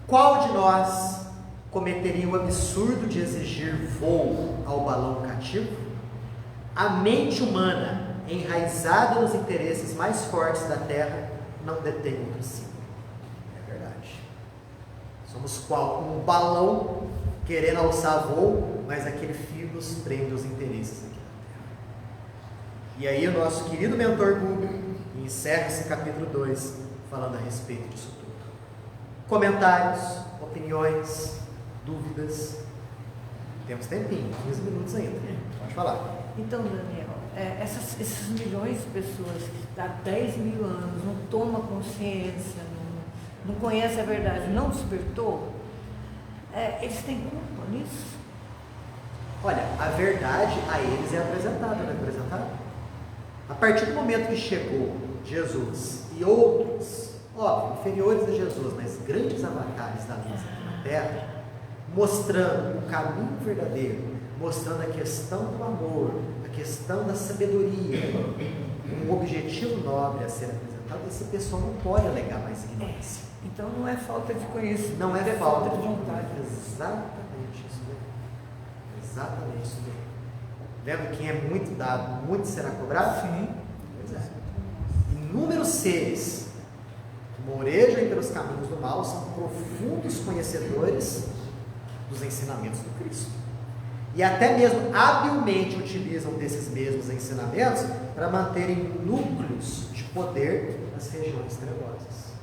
Qual de nós cometeria o absurdo de exigir voo ao balão cativo? A mente humana, enraizada nos interesses mais fortes da Terra, não detém outro símbolo. É verdade. Somos qual? Um balão querendo alçar voo, mas aquele fio nos prende os interesses aqui na Terra. E aí o nosso querido mentor Google encerra esse capítulo 2 falando a respeito disso tudo. Comentários, opiniões, dúvidas? Temos tempinho, 15 minutos ainda. Pode falar. Então, Daniel, esses milhões de pessoas que há 10 mil anos não tomam consciência, não conhecem a verdade, não despertou, eles têm culpa nisso? Olha, a verdade a eles é apresentada, não é apresentada? A partir do momento que chegou Jesus e outros, óbvio, inferiores a Jesus, mas grandes avatares da luz aqui na Terra, mostrando o caminho verdadeiro, mostrando a questão do amor, a questão da sabedoria, um objetivo nobre a ser apresentado, esse pessoal não pode alegar mais ignorância. Então não é falta de conhecimento, Não é falta de vontade. Exatamente isso mesmo. Exatamente isso mesmo. Vendo quem é muito dado, muito será cobrado? Sim. Pois é. Inúmeros seres que morejam pelos caminhos do mal são profundos conhecedores dos ensinamentos do Cristo. E até mesmo habilmente utilizam desses mesmos ensinamentos para manterem núcleos de poder nas regiões trevosas.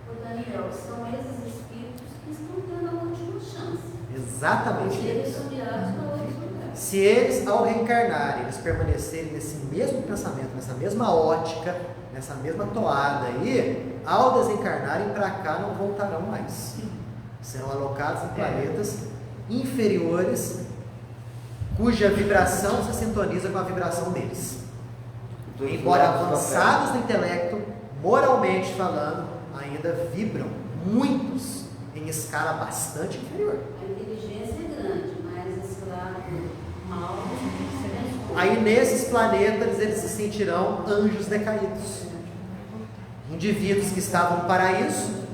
Ô Daniel, são esses espíritos que estão tendo a última chance. Exatamente. Porque eles são virados para outros lugares. Se eles, ao reencarnarem, eles permanecerem nesse mesmo pensamento, nessa mesma ótica, nessa mesma toada aí, ao desencarnarem para cá não voltarão mais. Serão alocados em planetas inferiores, cuja vibração se sintoniza com a vibração deles. Embora avançados no intelecto, moralmente falando, ainda vibram muitos em escala bastante inferior. A inteligência é grande, mas esse lado mal é. Aí nesses planetas eles se sentirão anjos decaídos, indivíduos que estavam no paraíso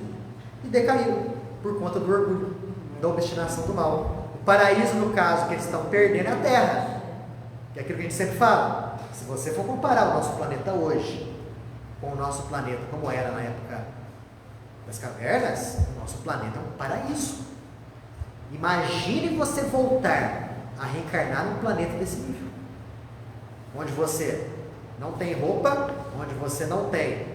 e decaíram por conta do orgulho, da obstinação do mal. O paraíso, no caso, que eles estão perdendo é a Terra, que é aquilo que a gente sempre fala. Se você for comparar o nosso planeta hoje com o nosso planeta como era na época das cavernas, o nosso planeta é um paraíso. Imagine você voltar a reencarnar num planeta desse nível, onde você não tem roupa, onde você não tem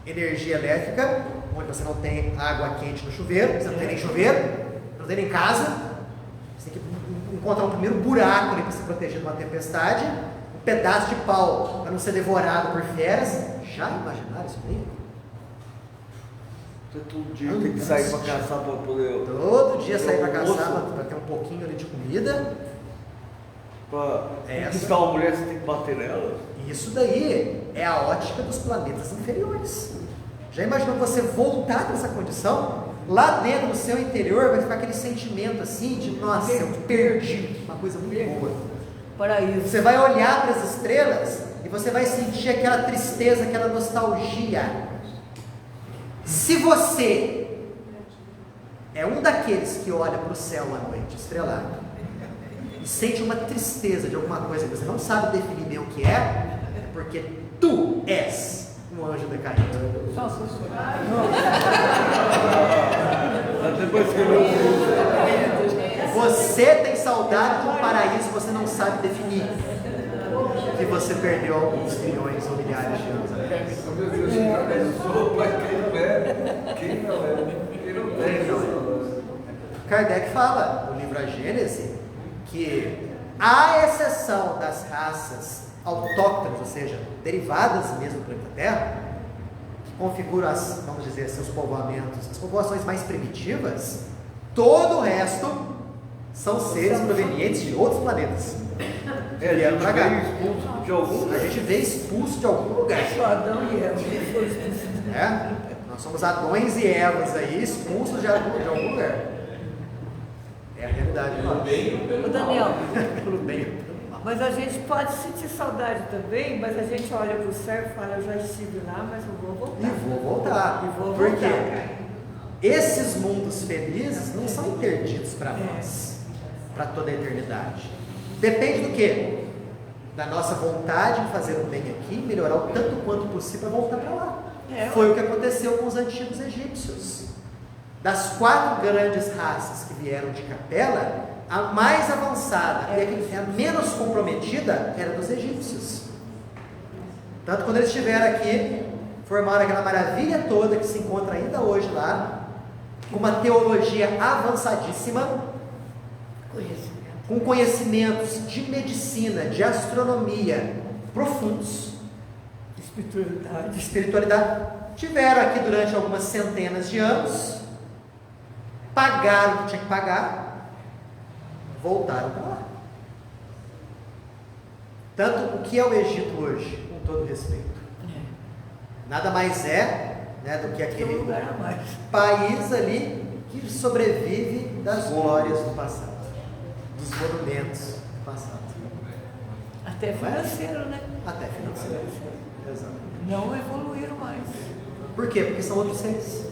energia elétrica, onde você não tem água quente no chuveiro, você não tem nem chuveiro, não tem nem casa, você tem que encontrar um primeiro buraco ali para se proteger de uma tempestade, um pedaço de pau para não ser devorado por feras. Já imaginaram isso aí? Todo dia tem que sair para caçar para poder. Todo dia sair para caçar para ter um pouquinho ali de comida. Para conquistar uma mulher, você tem que bater nela. Isso daí é a ótica dos planetas inferiores. Já imaginou você voltar nessa condição? Lá dentro do seu interior vai ficar aquele sentimento assim de, nossa, eu perdi. Uma coisa muito boa. Paraíso. Você vai olhar para as estrelas e você vai sentir aquela tristeza, aquela nostalgia. Se você é um daqueles que olha para o céu à noite estrelado e sente uma tristeza de alguma coisa que você não sabe definir bem o que é porque tu és um anjo decaído. Você tem saudade de um paraíso que você não sabe definir, que você perdeu alguns milhões ou milhares de anos atrás. Quem não é? Kardec fala no livro A Gênese que, à exceção das raças autóctones, ou seja, derivadas mesmo do planeta Terra, que configuram as, vamos dizer, seus povoamentos, as povoações mais primitivas, todo o resto são seres provenientes de outros planetas. A gente vê expulso de algum lugar. Só Adão e Eva. Nós somos Adões e Evas aí, expulsos de algum lugar. É a realidade. Ô Daniel, Pelo bem. mas a gente pode sentir saudade também, mas a gente olha para o céu e fala, eu já estive lá, mas eu vou voltar. E vou voltar. E vou Por voltar. quê? Esses mundos felizes não são interditos para nós, para toda a eternidade. Depende do quê? Da nossa vontade em fazer o bem aqui, melhorar o tanto quanto possível para voltar para lá. Foi o que aconteceu com os antigos egípcios. Das 4 grandes raças que vieram de Capela, a mais avançada e a menos comprometida era dos egípcios. Tanto quando eles estiveram aqui, formaram aquela maravilha toda que se encontra ainda hoje lá, com uma teologia avançadíssima, com conhecimentos de medicina, de astronomia profundos, de espiritualidade. Tiveram aqui durante algumas centenas de anos, pagaram o que tinha que pagar, voltaram para lá. Tanto o que é o Egito hoje, com todo respeito, nada mais do que aquele país ali que sobrevive das glórias do passado, dos monumentos do passado. Até financeiro, né? Até financeiro. Exato. Não evoluíram mais. Por quê? Porque são outros seres.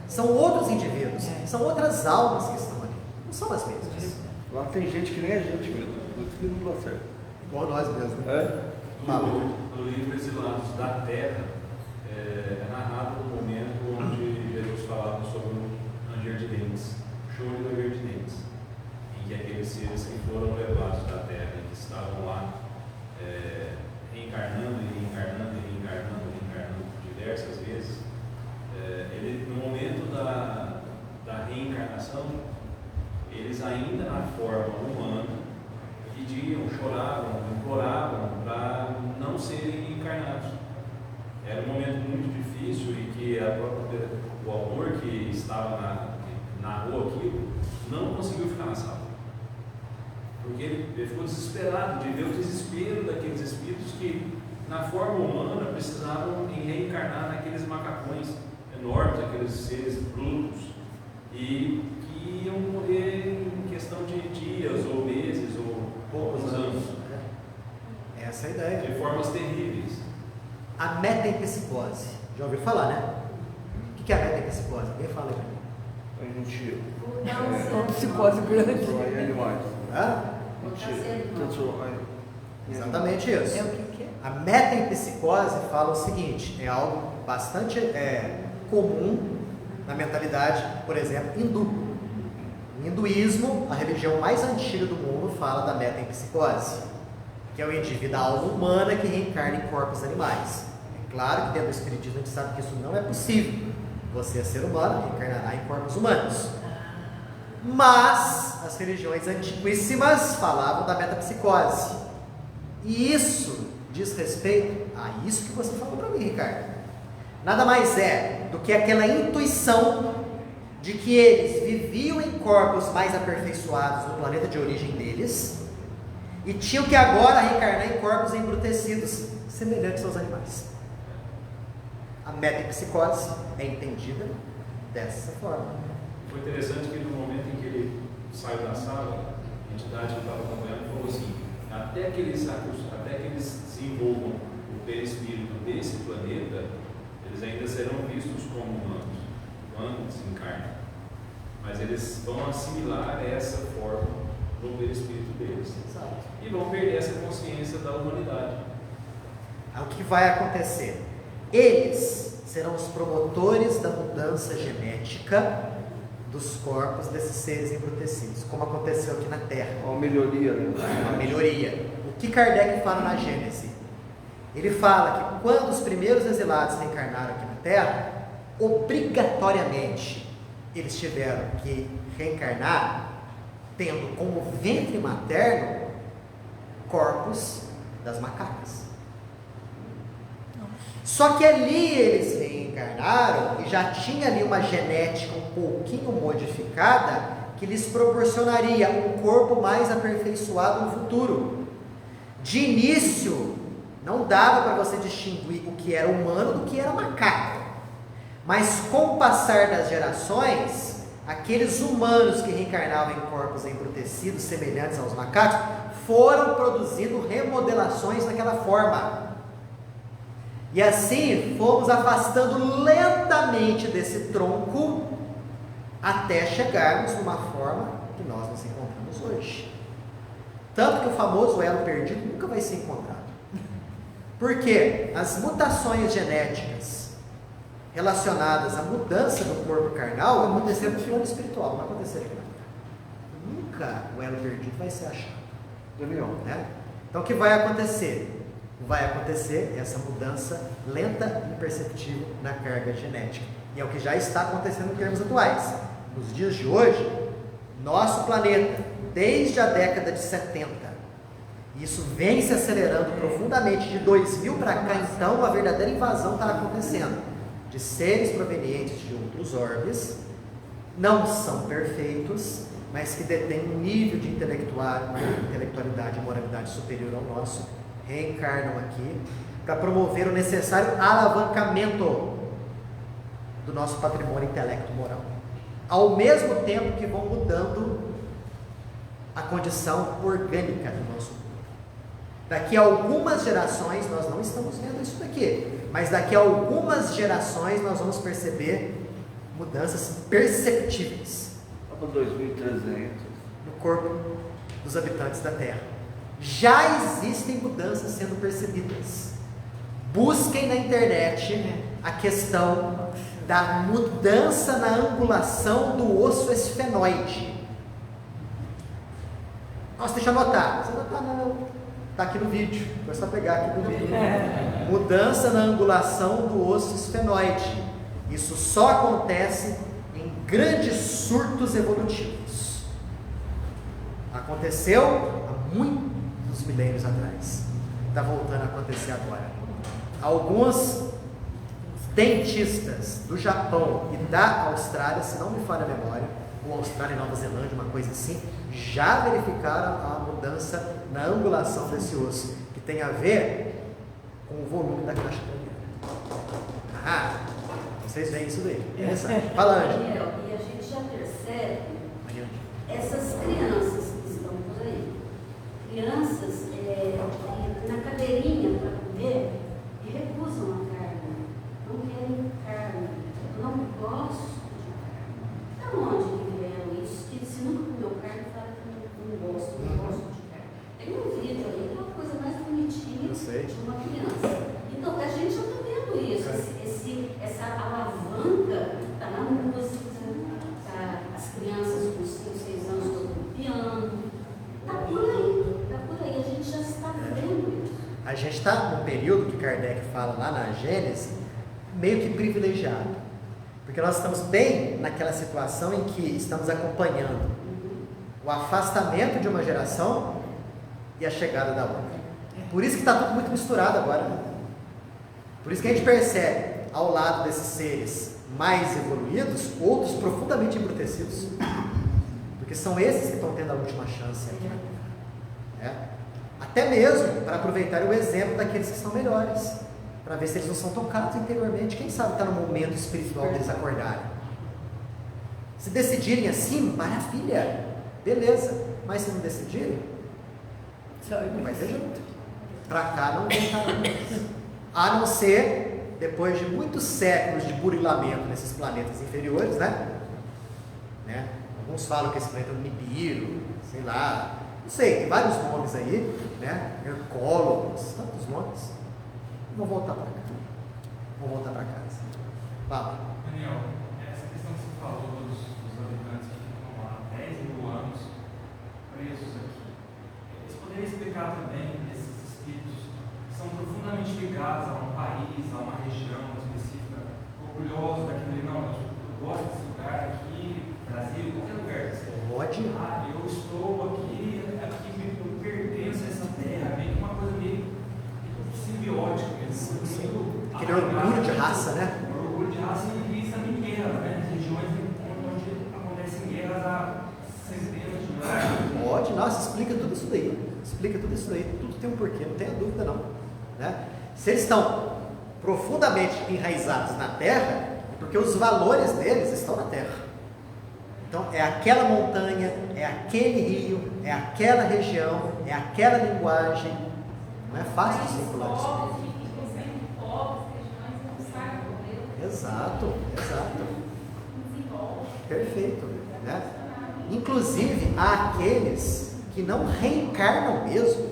São outros indivíduos. São outras almas que estão ali. Não são as mesmas. Lá tem gente que nem a gente mesmo. que não dá certo. Igual nós mesmo. No livro Exilados da Terra, é narrado o momento onde Jesus falava sobre o ranger de dentes, o choro e o ranger de dentes, em que aqueles seres que foram levados da Terra, que estavam lá reencarnando diversas vezes, no momento da reencarnação, eles ainda na forma humana pediam, choravam, imploravam para não serem encarnados. Era um momento muito difícil e que o autor que narrou aquilo não conseguiu ficar na sala. Porque ele ficou desesperado de ver o desespero daqueles espíritos que, na forma humana, precisavam reencarnar naqueles macacões enormes, aqueles seres brutos, e que iam morrer em questão de dias, ou meses, ou poucos anos. Essa é a ideia. De formas terríveis. A metempsicose. Já ouviu falar, né? O que é a metempsicose? Alguém fala aí. A gente. Uma psicose grande. Em animais. Exatamente isso. É o que é? A metempsicose fala o seguinte: é algo bastante comum na mentalidade, por exemplo, hindu. No hinduísmo, a religião mais antiga do mundo fala da metempsicose, que é o indivíduo da alma humana que reencarna em corpos animais. É claro que dentro do espiritismo a gente sabe que isso não é possível. Você é ser humano, reencarnará em corpos humanos. Mas as religiões antiquíssimas falavam da metempsicose. E isso diz respeito a isso que você falou para mim, Ricardo. Nada mais é do que aquela intuição de que eles viviam em corpos mais aperfeiçoados no planeta de origem deles e tinham que agora reencarnar em corpos embrutecidos, semelhantes aos animais. A metempsicose é entendida dessa forma. Foi interessante que no momento em que ele saiu da sala, a entidade que estava acompanhando falou assim: até que eles desenvolvam o perispírito desse planeta, eles ainda serão vistos como humanos quando desencarnam, mas eles vão assimilar essa forma no perispírito deles. Exato. E vão perder essa consciência da humanidade. O que vai acontecer? Eles serão os promotores da mudança genética dos corpos desses seres embrutecidos, como aconteceu aqui na Terra. Uma melhoria, né? Uma melhoria. O que Kardec fala na Gênese? Ele fala que quando os primeiros exilados reencarnaram aqui na Terra, obrigatoriamente eles tiveram que reencarnar tendo como ventre materno corpos das macacas. Só que ali eles reencarnaram e já tinha ali uma genética um pouquinho modificada que lhes proporcionaria um corpo mais aperfeiçoado no futuro. De início, não dava para você distinguir o que era humano do que era macaco. Mas com o passar das gerações, aqueles humanos que reencarnavam em corpos embrutecidos, semelhantes aos macacos, foram produzindo remodelações daquela forma. E assim fomos afastando lentamente desse tronco até chegarmos numa forma que nós nos encontramos hoje. Tanto que o famoso elo perdido nunca vai ser encontrado. Porque as mutações genéticas relacionadas à mudança do corpo carnal aconteceram no plano espiritual, não vai acontecer aqui na Terra. Nunca o elo perdido vai ser achado. Daniel. Né? Então o que vai acontecer? Vai acontecer essa mudança lenta e imperceptível na carga genética. E é o que já está acontecendo em termos atuais. Nos dias de hoje, nosso planeta, desde a década de 70, isso vem se acelerando profundamente. De 2000 para cá, então, uma verdadeira invasão está acontecendo de seres provenientes de outros orbes, não são perfeitos, mas que detêm um nível de intelectualidade e moralidade superior ao nosso, reencarnam aqui para promover o necessário alavancamento do nosso patrimônio intelecto-moral, ao mesmo tempo que vão mudando a condição orgânica do nosso corpo. Daqui a algumas gerações, nós não estamos vendo isso daqui, mas daqui a algumas gerações nós vamos perceber mudanças perceptíveis Para 2300. no corpo dos habitantes da Terra. Já existem mudanças sendo percebidas. Busquem na internet a questão da mudança na angulação do osso esfenoide. Nossa, deixa eu anotar. Você anotar não. Está aqui no vídeo. Vou só pegar aqui no vídeo. Mudança na angulação do osso esfenoide. Isso só acontece em grandes surtos evolutivos. Aconteceu há muitos milênios atrás. Está voltando a acontecer agora. Alguns dentistas do Japão e da Austrália, se não me falha a memória, ou Austrália e Nova Zelândia, uma coisa assim, já verificaram a mudança na angulação desse osso, que tem a ver com o volume da caixa craniana. Vocês veem isso daí. Interessante. Fala, Ângela. E a gente já percebe essas crianças que estão por aí. Crianças na cadeirinha para comer e recusam a carne. Não querem carne. Eu não gosto de carne. Da onde que vieram isso? Que se nunca comeu carne, fala que não gosto de carne. Tem um vídeo ali que é uma coisa mais bonitinha de uma criança. Então, a gente já está vendo isso. Essa alavanca está na música, as crianças com 5, 6 anos tocando piano. Está por aí, a gente já está vendo isso. A gente está num período que Kardec fala lá na Gênesis, meio que privilegiado. Porque nós estamos bem naquela situação em que estamos acompanhando o afastamento de uma geração e a chegada da outra. Por isso que está tudo muito misturado agora. Por isso que a gente percebe, ao lado desses seres mais evoluídos, outros profundamente embrutecidos. Porque são esses que estão tendo a última chance aqui. Até mesmo para aproveitar o exemplo daqueles que são melhores, para ver se eles não são tocados interiormente. Quem sabe está no momento espiritual deles acordarem. Se decidirem assim, maravilha, beleza. Mas se não decidirem, não vai ter jeito. Para cá não voltarão mais. A não ser depois de muitos séculos de burilamento nesses planetas inferiores, né? Alguns falam que esse planeta é um Nibiru, sei lá, não sei, tem vários nomes aí, né? Hercólogos, tantos nomes. Vão voltar para cá. Vão voltar para casa. Fala. Daniel, essa questão que você falou dos habitantes que ficam lá 10 mil anos presos aqui, eles poderiam explicar também esses espíritos que são profundamente ligados a um país, a uma região específica, orgulhosos daquele, não, eu gosto desse lugar aqui, Brasil, qualquer lugar. Pode. Eu estou aqui eu pertenço a essa terra, meio que uma coisa meio simbiótica mesmo. Aquele orgulho de raça, né? Orgulho de raça e isso também guerra, né? Regiões onde acontecem guerras há centenas de anos. Pode, nossa, explica tudo isso daí. Explica tudo isso daí. Tudo tem um porquê, não tenha dúvida não. Se eles estão profundamente enraizados na terra, é porque os valores deles estão na terra. Então, é aquela montanha, é aquele rio, é aquela região, é aquela linguagem. Não é fácil de circular isso. Exato. Perfeito. Inclusive, há aqueles que não reencarnam mesmo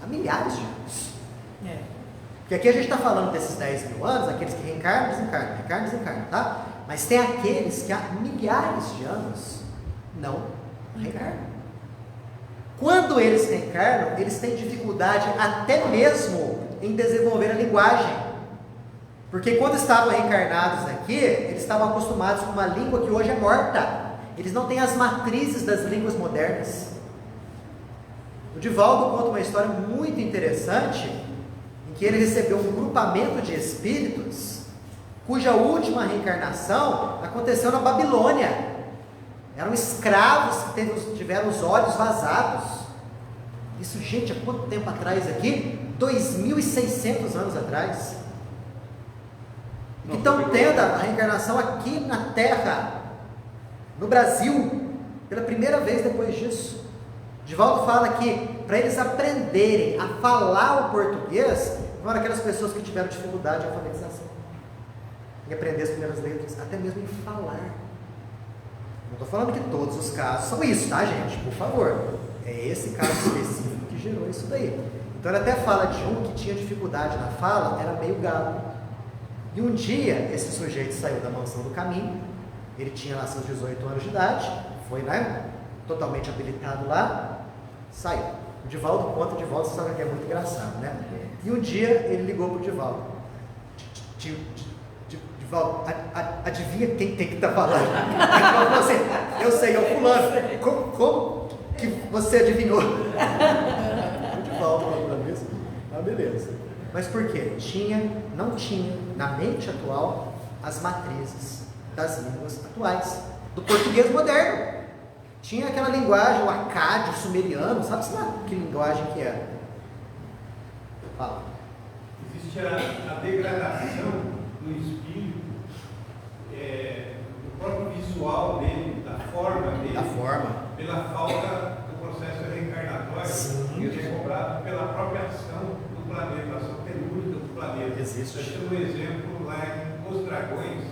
há milhares de anos. Porque aqui a gente está falando desses 10 mil anos, aqueles que reencarnam, desencarnam, tá? Mas tem aqueles que há milhares de anos não reencarnam. Quando eles reencarnam, eles têm dificuldade até mesmo em desenvolver a linguagem. Porque quando estavam reencarnados aqui, eles estavam acostumados com uma língua que hoje é morta. Eles não têm as matrizes das línguas modernas. O Divaldo conta uma história muito interessante, em que ele recebeu um grupamento de espíritos cuja última reencarnação aconteceu na Babilônia. Eram escravos que tiveram os olhos vazados. Isso, gente, há quanto tempo atrás aqui? 2.600 anos atrás. Que estão tendo a reencarnação aqui na Terra, no Brasil, pela primeira vez depois disso. Divaldo fala que para eles aprenderem a falar o português, foram aquelas pessoas que tiveram dificuldade de alfabetização. Em aprender as primeiras letras, até mesmo em falar. Não estou falando que todos os casos são isso, tá, gente? Por favor. É esse caso específico que gerou isso daí. Então ele até fala de um que tinha dificuldade na fala, era meio gado. E um dia esse sujeito saiu da mansão do caminho, ele tinha lá seus 18 anos de idade, foi, né, totalmente habilitado lá, saiu. O Divaldo conta, você sabe que é muito engraçado, né? E um dia ele ligou para o Divaldo. Divaldo, adivinha quem tem que estar falando? Eu sei, é o fulano. Como que você adivinhou? O Divaldo falando isso. Ah, beleza. Mas por quê? Não tinha na mente atual as matrizes das línguas atuais, do português moderno. Tinha aquela linguagem, o acádio, o sumeriano, sabe-se lá que linguagem que era? Fala. Existe a degradação do espírito, do próprio visual dele, da forma dele, pela falta do processo reencarnatório, que é cobrado pela própria ação do planeta, a ação telúrica do planeta. Existe. Nós temos um exemplo lá em Os Dragões,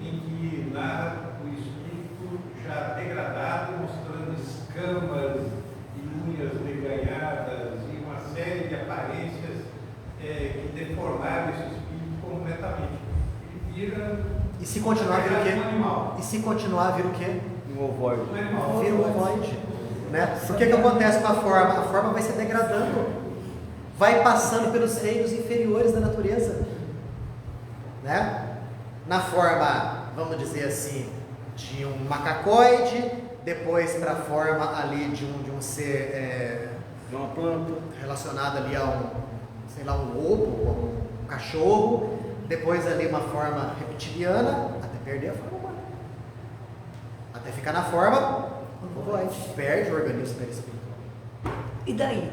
em que narra o espírito já degradado, mostrando escamas e unhas deganhadas e uma série de aparências que deformaram esse espírito completamente. Ele vira. E se continuar, vira o quê? Um animal. E se continuar, vira o quê? Um ovoide. Um animal. Vira um ovoide. Né? O que acontece com a forma? A forma vai se degradando, vai passando pelos reinos inferiores da natureza. Né? Na forma, vamos dizer assim, de um macacoide, depois para a forma ali de um ser De uma planta. relacionado ali a um lobo, um cachorro, depois ali uma forma reptiliana, até perder a forma humana. Até ficar na forma ovoide, perde o organismo perispiritual. E daí?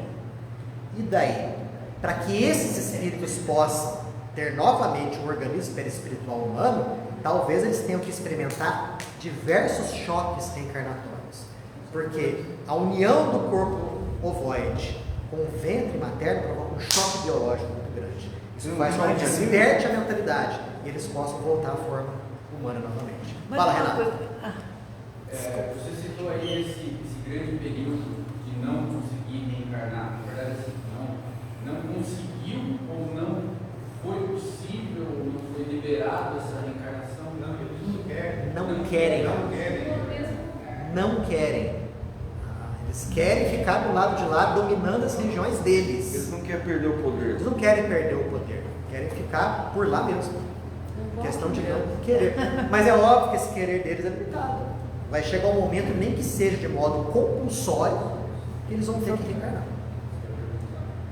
E daí? Para que esses espíritos possam ter novamente um organismo perispiritual humano, talvez eles tenham que experimentar diversos choques reencarnatórios. Porque a união do corpo ovoide com o ventre materno provoca um choque biológico muito grande. Isso faz com que desperte a mentalidade e eles possam voltar à forma humana novamente. Fala, Renato. Você citou aí esse grande período de não conseguir reencarnar. Na verdade, assim, não conseguiu ou não foi possível, não foi liberado essa reencarnação? Não, eles não querem. Não querem. Não querem. Eles querem ficar do lado de lá, dominando as regiões deles. Eles não querem perder o poder. Eles não querem perder o poder. Querem ficar por lá mesmo. Questão de não querer. Mas é óbvio que esse querer deles é limitado. Vai chegar um momento, nem que seja de modo compulsório, que eles vão ter que reencarnar.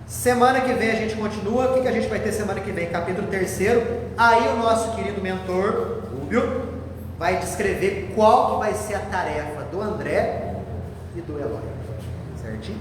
Semana que vem a gente continua. O que a gente vai ter semana que vem? Capítulo 3º. Aí o nosso querido mentor, Rubio, vai descrever qual que vai ser a tarefa do André e do Eloy. Certinho?